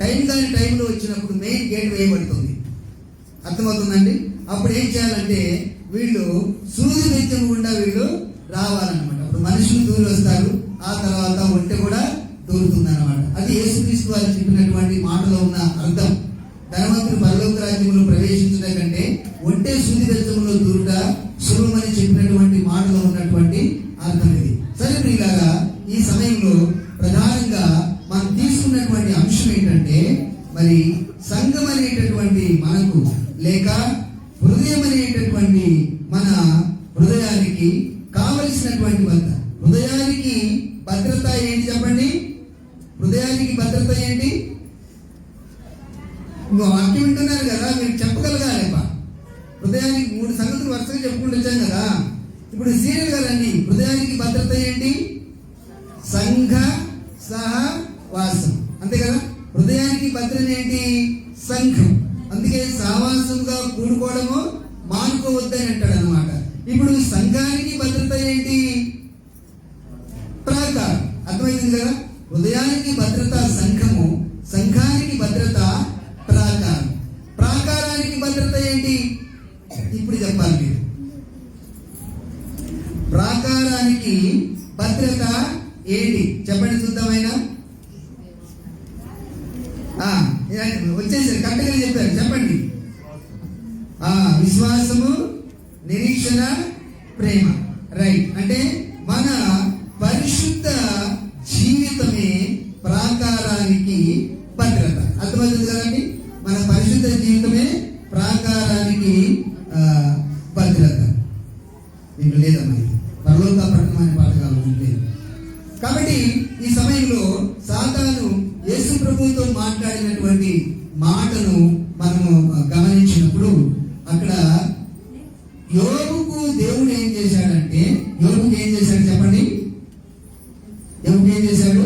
టైంలో వచ్చినప్పుడు మెయిన్ గేట్ వేయబడుతుంది. అర్థమవుతుందండి? అప్పుడు ఏం చేయాలంటే వీళ్ళు సూది బెజ్జం గుండా వీళ్ళు రావాలన్నమాట. అప్పుడు మనుషులు దూరి వస్తారు, ఆ తర్వాత ఒంటె కూడా దూరుతుందన్నమాట. అది యేసుక్రీస్తు వారు చెప్పినటువంటి మాటలో ఉన్న అర్థం. ధనవంతుడు పరలోక రాజ్యంలో ప్రవేశించడం కంటే ఒంటె సూది బెజ్జంలో దూరుట సులభమని చెప్పినటువంటి మాటలో ఉన్నటువంటి అర్థం ఇది. సరే ప్రియులారా, ఈ సమయంలో ప్రధానంగా మనం తీసుకున్నటువంటి అంశం ఏంటంటే మరి సంఘం అనేటటువంటి మనకు లేక హృదయం అనేటటువంటి మన హృదయానికి కావలసినటువంటి భద్రత. హృదయానికి భద్రత ఏంటి చెప్పండి? హృదయానికి భద్రత ఏంటి? వాక్యం వింటున్నారు కదా, మీరు చెప్పగలగాలి. హృదయానికి 3 సంగతులు వరుసగా చెప్పుకుంటూ వచ్చాం కదా. ఇప్పుడు సీరియల్ కదండి. హృదయానికి భద్రత ఏంటి? సంఘ సహవాసం, అంతే కదా. హృదయానికి భద్రత ఏంటి? సంఘం. అందుకే సహవాసంగా కూడుకోవడము మానుకోవద్దని అంటాడు అనమాట. ఇప్పుడు సంఘానికి భద్రత ఏంటి? ప్రాకారం. అర్థమైంది కదా. హృదయానికి భద్రత సంఘము, సంఘానికి భద్రత ప్రాకారం. ప్రాకారానికి భద్రత ఏంటి? ఇప్పుడు చెప్పాలి మీరు. ప్రాకారానికి భద్రత ఏంటి చెప్పండి చూద్దామైనా. వచ్చేసారు, కరెక్ట్గా చెప్పారు, చెప్పండి. విశ్వాసము, నిరీక్షణ, ప్రేమ. రైట్. అంటే మన పరిశుద్ధ జీవితమే ప్రాకారానికి భద్రత. అర్థమవుతుంది కదండి. మన పరిశుద్ధ జీవితమే ప్రాకారానికి భద్రత. మీకు లేదమ్మా, పరలోక పట్టణం అనే పాఠకాలు లేదు. కాబట్టి ఈ సమయంలో సాతాను యేసు ప్రభువుతో మాట్లాడినటువంటి మాటను మనము గమనించినప్పుడు అక్కడ యోబుకు దేవుడు ఏం చేశాడంటే, యోబుకు ఏం చేశాడు చెప్పండి? యోబుకు ఏం చేశాడు?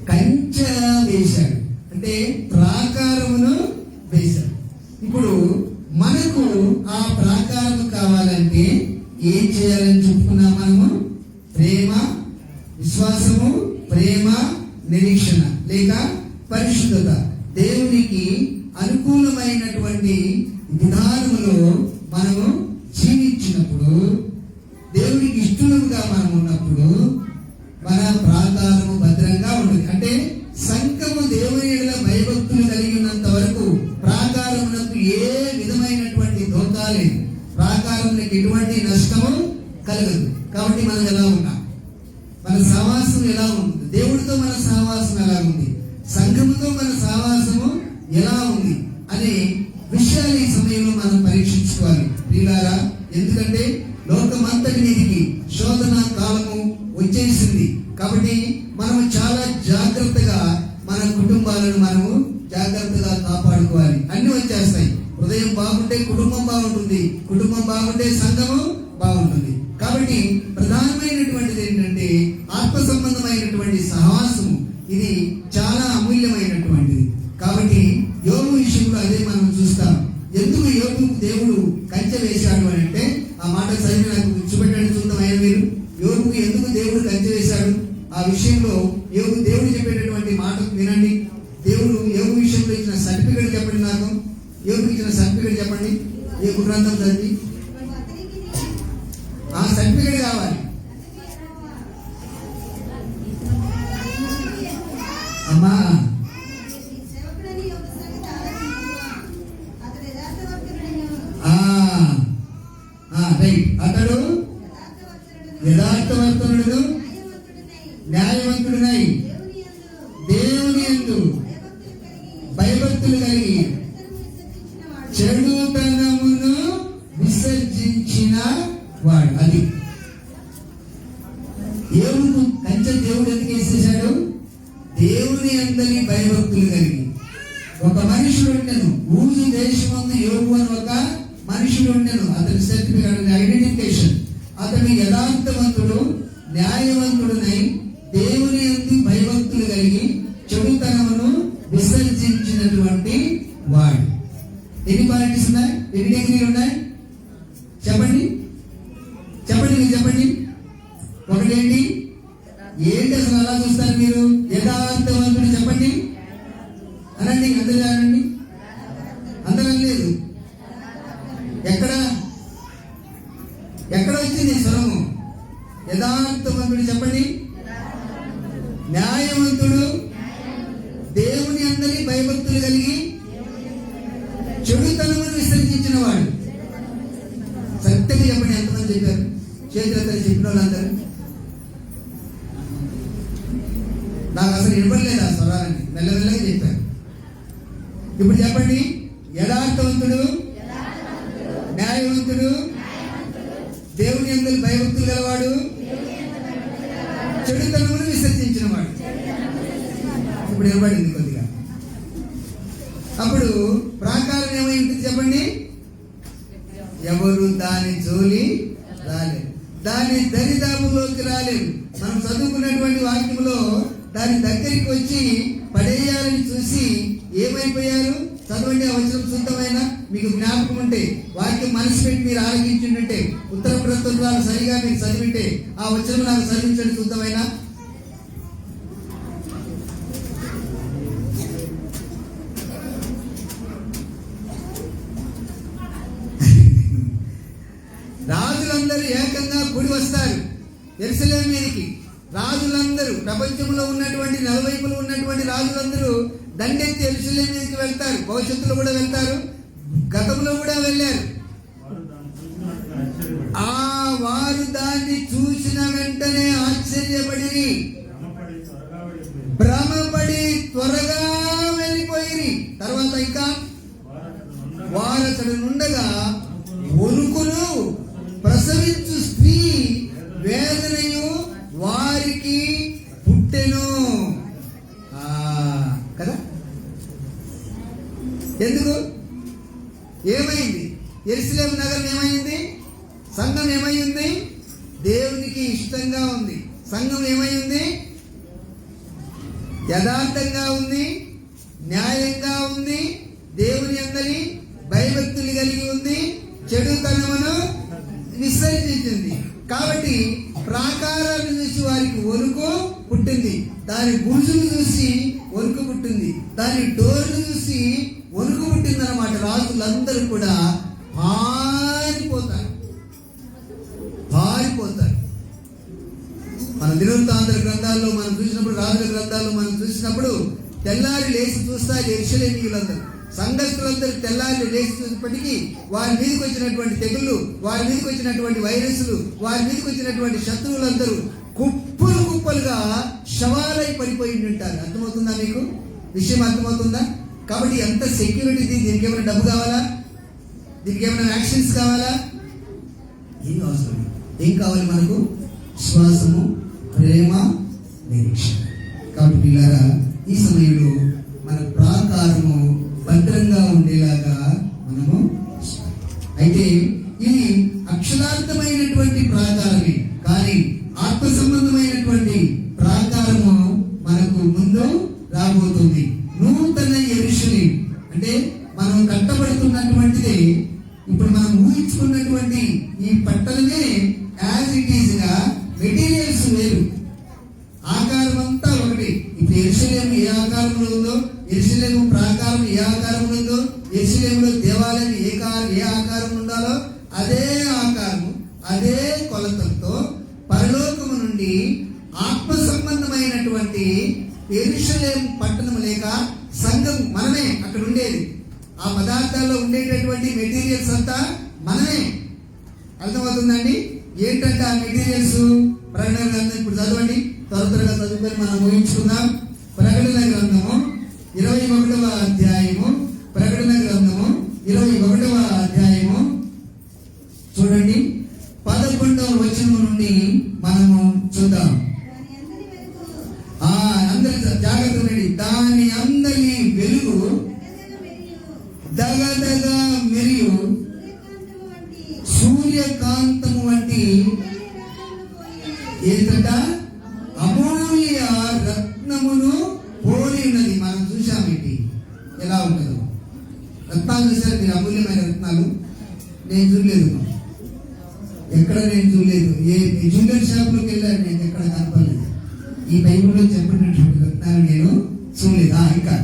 కంచె వేశాడు, అంటే ప్రాకారమును వేశాడు. ఇప్పుడు మనకు ఆ ప్రాకారం కావాలంటే ఏం చేయాలని చెప్పుకున్నాం మనము? ప్రేమ, విశ్వాసము, ప్రేమ, నిరీక్షణ లేక పరిశుద్ధత. దేవునికి అనుకూలమైనటువంటి విధానములో మనము జీవించినప్పుడు, దేవునికి ఇష్టలుగా మనం ఉన్నప్పుడు మన ప్రాకారము భద్రంగా ఉంటుంది. అంటే సంఘము దేవుని ఎడల భయభక్తులు కలిగి ఉన్నంత వరకు ప్రాకారమునకు ఏ విధమైనటువంటి దోకా లేదు, ప్రాకారములకు ఎటువంటి నష్టము కలగదు. కాబట్టి మనం ఎలా ఉన్నాం, మన సహవాసం ఎలా ఉంది, దేవుడితో మన సహవాసం ఎలా ఉంది, సంఘముతో మన సహవాసము ఎలా ఉంది అనే విషయాలు ఈ సమయంలో మనం పరీక్షించుకోవాలి ప్రియులారా. ఎందుకంటే లోకమంతటి మీదికి శోధన కాలము వచ్చేసింది. కాబట్టి మనము చాలా జాగ్రత్తగా మన కుటుంబాలను మనము జాగ్రత్తగా కాపాడుకోవాలి. అన్ని వచ్చేస్తాయి. హృదయం బాగుంటే కుటుంబం బాగుంటుంది, కుటుంబం బాగుంటే సంఘము బాగుంటుంది. కాబట్టి ప్రధానమైనటువంటిది ఏంటంటే ఆత్మ సంబంధమైనటువంటి సహవాసము. ఇది చాలా అమూల్యమైనటువంటిది. కాబట్టి యోబు విషయంలో అదే మనం చూస్తాం. ఎందుకు యోబు దేవుడు కంచె వేశాడు అని అంటే, ఆ మాట సరిగ్గా నాకు చూపెట్టండి చూద్దాం. ఆయన మీరు యోబుకు ఎందుకు దేవుడు కంచె వేశాడు ఆ విషయంలో దేవుడు చెప్పేటటువంటి మాట వినండి. దేవుడు యోబు విషయంలో ఇచ్చిన సర్టిఫికేట్ చెప్పండి. నాకు యోబుకి ఇచ్చిన సర్టిఫికేట్ చెప్పండి. ఏ గ్రంథం చదివి ఆ సర్టిఫికేట్ కావాలి. యథార్థవర్తనుడును న్యాయవంతుడునై దేవుని యందు భయభక్తులు కలిగి చెడుతనమును విసర్జించిన వాడు. అది దేవుడు కంచె దేవుడు ఎందుకు వేసేసాడు? దేవుని అందరి భయభక్తులు కలిగి. ఒక మనుషుడు ఉండెను, ఊజు దేశమందు యోగు అని ఒక మనుషుడు ఉండెను. అతని సర్టిఫికేట్ ఐడెంటిఫికేషన్. అతడు యథార్థవంతుడు న్యాయవంతుడునై దేవుని యందు భయభక్తులు కలిగి చెడుతనమును విసర్జించినటువంటి వాడు. ఎన్ని క్వాలిటీస్ ఉన్నాయి? ఎన్ని డిగ్రీలు ఉన్నాయి? చెప్పండి చెప్పండి మీరు చెప్పండి. ఒకటేంటి? ఏంటి అసలు అలా చూస్తారు మీరు? యథార్థవంతుడు చెప్పండి అనండి. అందరూ అనండి. అందరూ లేదు. ఎక్కడ ఎక్కడ వచ్చింది స్వరము? యథార్థవంతుడు చెప్పండి. న్యాయవంతుడు దేవుని అందరి భయభక్తులు కలిగి చెడుతనమును విసర్జించిన వాడు. సత్యంగా చెప్పండి. ఎంతమంది చెప్పారు? చేతులతో చెప్పిన వాళ్ళందరూ. నాకు అసలు ఇవ్వలేదు ఆ స్వరాలని, మెల్లమెల్లగా చెప్పారు. ఇప్పుడు చెప్పండి. యథార్థవంతుడు న్యాయవంతుడు దేవుని అందరి భయభక్తులు గలవాడు చెడుతనమును విసర్జించిన వాడు. ఇప్పుడు ఇవ్వబడింది కొద్దిగా. అప్పుడు ప్రాకారం ఏమైంది చెప్పండి? ఎవరు దాని జోలి రాలేదు, దాని దరిదాపులోకి రాలేదు. మనం చదువుకున్నటువంటి వాక్యంలో దాని దగ్గరికి వచ్చి పడేయాలని చూసి ఏమైపోయారు? చదవండి ఆ వచనం శుద్ధమైన మీకు జ్ఞాపకం ఉంటే, వాక్యం మనసు పెట్టి మీరు ఆలోచించుంటే, ఉత్తర ప్రస్తుతాలు సరిగా మీరు చదివింటే ఆ వచనం నాకు చదివించండి శుద్ధమైన. రాజులందరూ ఏకంగా కూడి వస్తారు యెరూషలేము మీదకి. రాజులందరూ, ప్రపంచంలో ఉన్నటువంటి నలువైపులు ఉన్నటువంటి రాజులందరూ దండెత్తి యెరూషలేము మీదకి వెళ్తారు. భవిష్యత్తులో కూడా వెళ్తారు, గతంలో కూడా వెళ్ళారు. వారు దాన్ని చూసిన వెంటనే ఆశ్చర్యపడి భ్రమపడి త్వరగా వెళ్ళిపోయి, తర్వాత ఇంకా వారతడు నుండగా వణుకును ప్రసవించు స్త్రీ వేదనయు వారికి పుట్టెను. కదా? ఎందుకు? ఏమైంది? యెరూషలేము నగరం ఏమైంది? సంఘం ఏమైంది? దేవునికి ఇష్టంగా ఉంది. సంఘం ఏమైంది? యథార్థంగా ఉంది, న్యాయంగా ఉంది, దేవుని అందరి భయభక్తులు కలిగి ఉంది, చెడుతనమును విసర్జించింది. కాబట్టి ప్రాకారాన్ని చూసి వారికి వణుకు పుట్టింది, దాని గురుజును చూసి వణుకు పుట్టింది, దాని డోర్ను చూసి వణుకు పుట్టింది అన్నమాట. రాజులందరూ కూడా పారిపోతారు. మన దినవృత్తాంతర గ్రంథాల్లో మనం చూసినప్పుడు, రాజుల గ్రంథాల్లో మనం చూసినప్పుడు తెల్లారి లేచి చూస్తారు యెరూషలేమీయులందరూ. సంఘస్థులందరూ తెల్లారి లేచి చూసినప్పటికీ వారి మీదకి వచ్చినటువంటి తెగుళ్ళు, వారి మీదకి వచ్చినటువంటి వైరస్లు, వారి మీదకి వచ్చినటువంటి శత్రువులందరూ కుప్పలు కుప్పలుగా శవాలై పడిపోయి ఉంటారు. అర్థమవుతుందా మీకు? విషయం అర్థమవుతుందా? కాబట్టి ఎంత సెక్యూరిటీ. దీనికి ఏమైనా డబ్బు కావాలా? దీనికి ఏమైనా యాక్షన్స్ కావాలా? ఏం అవసరం. ఏం కావాలి మనకు? విశ్వాసము, ప్రేమ, నిరీక్షణ. కాబట్టి పిల్లరా, ఈ సమయంలో మన ప్రాకారము భద్రంగా ఉండేలాగా మనము. అయితే ఇది అక్షరార్థమైనటువంటి ప్రాకారమే, కానీ ఆత్మ సంబంధమైనటువంటి ప్రాకారము మనకు ముందు రాబోతుంది. నూతన యెరూషలేము అంటే మనం కట్టబడుతున్నటువంటిది. ఇప్పుడు మనం ఊహించుకున్నటువంటి ఈ పట్టణమే యాజ్ ఇట్ ఈజ్ గా మెటీరియల్స్ వేరు, ఆకారం అంతా ఒకటి. ఇప్పుడు యెరూషలేము ఏ ఆకారంలో ఉందో, యెరూషలేము ప్రాకారం ఏ ఆకారంలో ఉందో, యెరూషలేములో దేవాలయం ఏ ఆకారం ఉండాలో అదే ఆకారము, అదే కొలతలతో పరలోకము నుండి ఆత్మ సంబంధమైనటువంటి యెరూషలేము పట్టణము లేక సంఘం మనమే అక్కడ ఉండేది. ఆ పదార్థాల్లో ఉండేటటువంటి మెటీరియల్స్ అంతా మనమే. అర్థమవుతుందండి? ఏంటంటే ఆ మెటీరియల్స్ ప్రకటన గ్రంథం ఇప్పుడు చదవండి, త్వరగా చదువుకొని మనం ముగించుకుందాం. ప్రకటన గ్రంథము 21వ అధ్యాయము, ప్రకటన గ్రంథము 21వ అధ్యాయము చూడండి, 11వ వచనం నుండి మనము చూద్దాం. అందరి జాగ్రత్త ఉండండి. దాని అందరి వెలుగు దగదగ మెరియు సూర్యకాంతము వంటి ఏంటంట అమూల్య రత్నమును పోలి ఉన్నది. మనం చూసామేంటి ఎలా ఉంటుందో. రత్నాలు చూసారు మీరు? అమూల్యమైన రత్నాలు నేను చూడలేదు, ఎక్కడ నేను చూడలేదు. ఏ జ్యువెలరీ షాప్లోకి వెళ్ళాను, నేను ఎక్కడ కనపడలేదు. ఈ బైబిల్లో చెప్పినటువంటి రత్నాలు నేను చూడలేదు. ఇంకా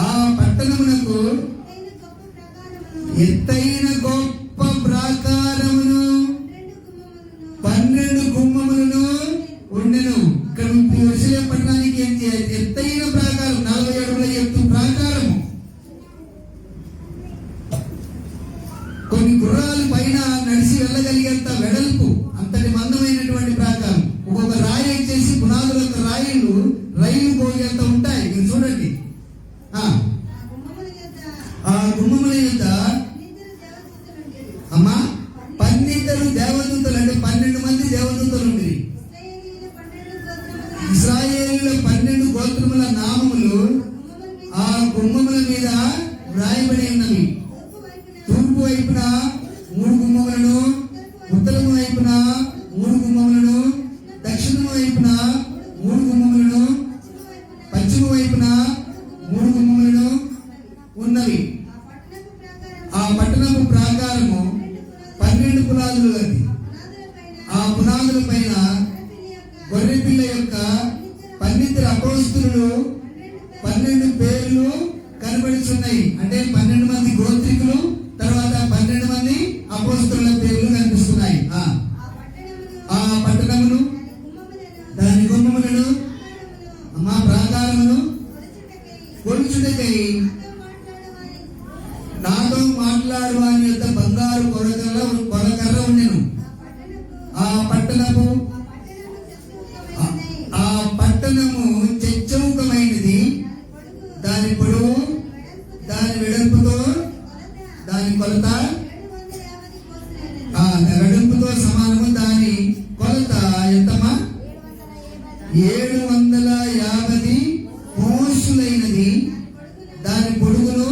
ఆ పట్టణమునకు ఎత్తైన గొప్ప ప్రాకారమును 12 గుమ్మములను ఉండెను. ఇక్కడ యెరూషలేము పట్టణానికి ఎత్తైన ప్రాకారం, 40 అడుగుల ఎత్తు ప్రాకారము, కొన్ని గుర్రాలు పైన నడిచి వెళ్ళగలిగేంత వెడల్పు, అంతటి మందమైనటువంటి ప్రాకారం. ఒక్కొక్క రాయి వచ్చేసి పునాదుల యొక్క రాయిలు రైలు పోయేంత ఉంటాయి. మీరు చూడండి. ఆ గుమ్మముల యొక్క అమ్మా 12 దేవదూతలు, అంటే 12 మంది దేవదూతలు ఉంది. ఇశ్రాయేలీయుల 12 గోత్రముల నామములు ఆ గుమ్మముల మీద వ్రాయబడి ఉన్నవి. తూర్పు వైపున 3 గుమ్మములను, ఉత్తరము వైపున 3 గుమ్మములను, దక్షిణము వైపున 3 గుమ్మములను, పశ్చిమ వైపున 3 గుమ్మములను ఉన్నవి. ఆ పట్టణపు ప్రాకారము 12 పునాదులు గలది. ఆ పునాదుల పైన గొర్రెపిల్ల యొక్క 12 అపోస్తలులు 12 పేర్లు కనబడుతున్నాయి. అంటే 12 మంది గోత్రికులు, తర్వాత 12 మంది అపోస్తలుల పేర్లు కనిపిస్తున్నాయి. ఆ పట్టణమును, దాని గుమ్మములను, మా ప్రాకారమును కొలుచుటకై నాతో మాట్లాడు వాని యొక్క బంగారు కొలకర్ర ఉండెను. ఆ పట్టణము చచ్చౌకమైనది. దాని పొడవు, దాని వెడల్పుతో, దాని కొలత వెడల్పుతో సమానము. దాని కొలత ఎంతమా? 750 మోసులైనది. దాని పొడుగును,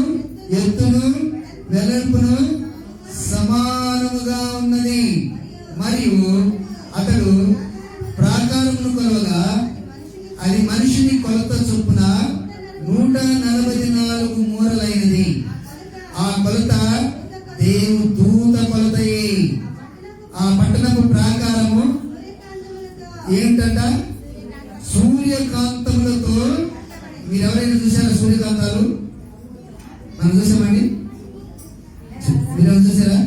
ఎత్తును, వెడల్పును సమానముగా ఉన్నది. మరియు అతడు ప్రాకారమును కొలవగా అది మనిషిని కొలత చొప్పున 144 మూరలైనది. ఆ కొలత దేవదూత కొలతయే. ఆ పట్టణపు ప్రాకారము ఏంటంట? సూర్యకాంతములతో. మీరు ఎవరైనా చూసారా సూర్యకాంతాలు? మనం చూసామండి. మీరు చూసారా?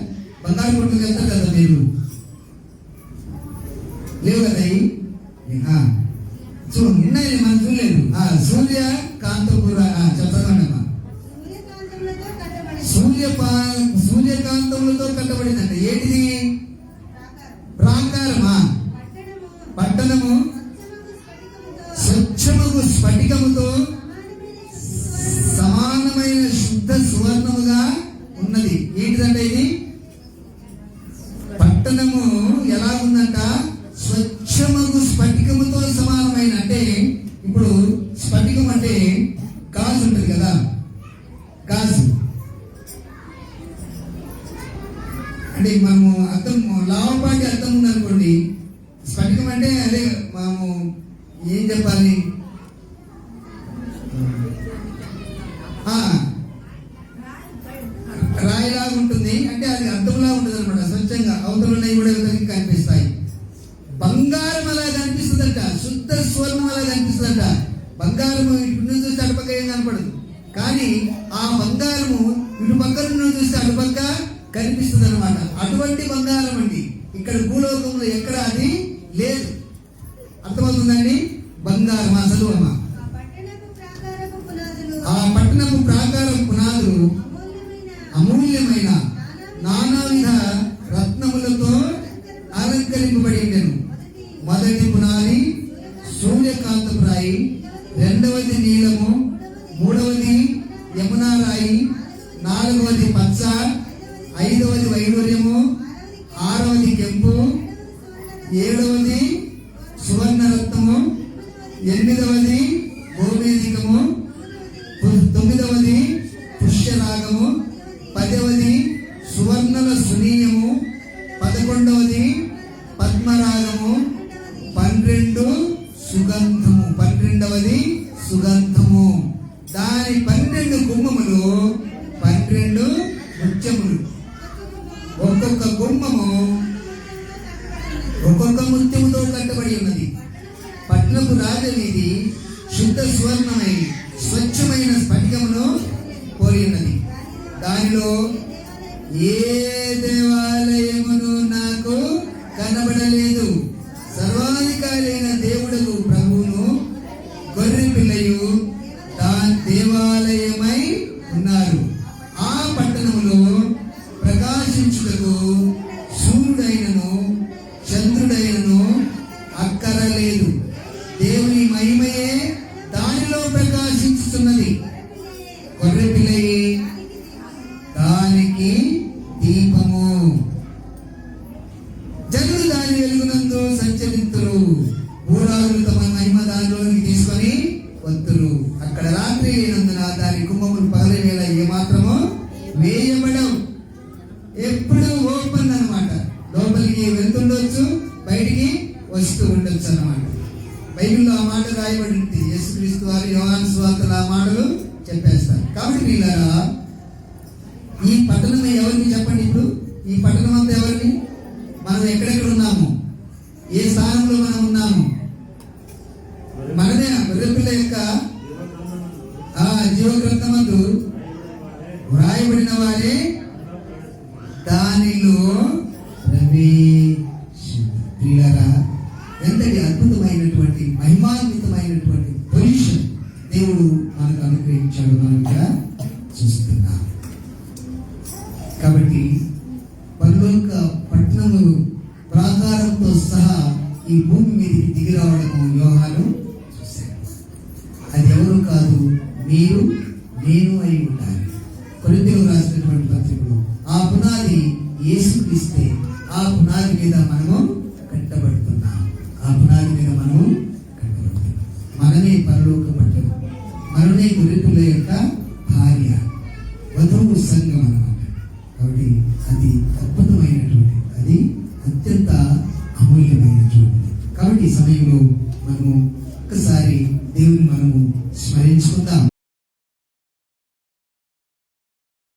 బంగారు కొట్టుకు వెళ్తారు కదా మీరు, లేవు కదా? ఉన్నాయి, మనం చూడలేదు. సూర్యకాంతపు చెప్పకండమ్మా. సూర్యకాంతములతో కట్టబడిందంటే ఏంటిది? ప్రాకారమా? పట్టణము స్వచ్ఛముగు స్ఫటికముతో సమానమైన శుద్ధ సువర్ణముగా ఉన్నది. ఏంటిదంటే ఇది? పట్టణము ఎలా ఉందంట? స్వచ్ఛముగు స్ఫటికముతో సమానమైన. అంటే ఇప్పుడు స్ఫటికం అంటే గాజు ఉంటుంది కదా, గాజు అంటే మనము అర్థం, లావపాటి అర్థం ఉందనుకోండి. స్ఫటికం అంటే అదే మనము ఏం చెప్పాలి, రాయిలాగా ఉంటుంది. అంటే అది అర్థంలా ఉంటుంది అనమాట. స్వచ్ఛంగా అవతల ఉన్నాయి కూడా కనిపిస్తాయి. బంగారం అలా కనిపిస్తుందట, శుద్ధ స్వర్ణం అలా కనిపిస్తుందట. బంగారము ఇటు నుంచి చూస్తే అటుపక్క ఏం కనపడదు, కానీ ఆ బంగారము ఇటు పక్క నుంచి చూస్తే అటుపక్క కనిపిస్తుంది అనమాట. అటువంటి బంగారం అండి. ఇక్కడ భూలోకంలో ఎక్కడ అది లేదు. అర్థమవుతుందండి? బంగారం అసలు అమ్మ. ఆ పట్టణపు ప్రాకారం పునాదులు అమూల్యమైన నానావిధ రత్నములతో అలంకరింపబడి ఉండెను. మొదటి పునాది సూర్యకాంతపు రాయి, రెండవది నీలము, మూడవది యమునా రాయి, నాలుగవది పచ్చ, ఐదవది వైడూర్యము, ఆరవది కెంపు, ఏడవది సువర్ణరత్నము, ఎనిమిదవది గోమేధికము, తొమ్మిదవది పుష్యరాగము, పదవది సువర్ణల సునీయము, 11వది పద్మరాగము, 12వది సుగంధము. దాని 12 గుమ్మములు 12 ముత్యములు. ఒక్కొక్క గుమ్మము ఒక్కొక్క ముత్యముతో కట్టబడి ఉన్నది. పట్నపు రాజవీధి శుద్ధ సువర్ణమై స్వచ్ఛమైన స్ఫటికమును పోలి ఉన్నది. దానిలో ఏ దేవాలయమును నాకు కనబడలేదు. సర్వాధికారి అయిన దేవుడకు ప్రభువును గొర్రె పిల్లయు దేవాలయమై ఉన్నారు. ఆ పట్టణములో ప్రకాశించుటకు సూర్యుడైనను చంద్రుడైనను అక్కరలేదు. దేవుని మహిమయే దానిలో ప్రకాశించుతున్నది. గొర్రె పిల్లయే దానికి దీపము. జనులు దాని వెలుగునందు సంచరితురు. భూరాజులు తమ మహిమ దానిలోనికి తీసుకొని వత్తురు. అక్కడ రాత్రి అయినందున దాని కుంభములు పగలి వేళ ఏమాత్రమో వేయబడవు. ఎప్పుడు ఓపెన్ అన్నమాట. లోపలికి వెళ్తుండొచ్చు, బయటికి వస్తూ ఉండొచ్చు అన్నమాట. బైబిల్లో ఆ మాట రాయబడి ఉంటుంది. యేసుక్రీస్తు వారు యోహాను సువార్తలో ఆ మాటలు చెప్పేస్తారు. కాబట్టి వీళ్ళారా, ఈ పట్టణం ఎవరిని చెప్పండి? ఇప్పుడు ఈ పట్టణం అంతా ఎవరిని? మనం ఎక్కడెక్కడ ఉన్నాము? ఏ స్థానంలో మనం ఉన్నాము? మనదే. గొర్రెపిల్ల యొక్క జీవగ్రంథమందు వ్రాయబడిన వారే దానిలో ప్రవేశించురా. ఎంతటి అద్భుతమైనటువంటి మహిమాన్వితమైనటువంటి పొజిషన్ దేవుడు మనకు అనుగ్రహించాడు. మనం ఇక్కడ చూస్తున్నాం. కాబట్టి పరలోక పట్టణము ప్రాకారంతో సహా ఈ భూమి మీదకి దిగి రావడము యోహాను చూశాడు. అది ఎవరు కాదు, మీరు నేను అయి ఉండాలి. కొరింథీయులకు రాసినటువంటి పత్రికలో ఆ పునాది యేసుక్రీస్తే. ఆ పునాది మీద మనము కట్టబడుతున్నాం. ఆ పునాది మీద మనము కట్టబడుతున్నాం. మనమే పరలోక పట్టణం, మనమే గొర్రెపిల్ల యొక్క భార్య, వధువు సంఘం అన్నమాట. కాబట్టి అది అద్భుతమైనటువంటి, అది అత్యంత అమూల్యమైనటువంటిది. కాబట్టి ఈ సమయంలో మనము ఒక్కసారి దేవుని మనము స్మరించుకుందాం.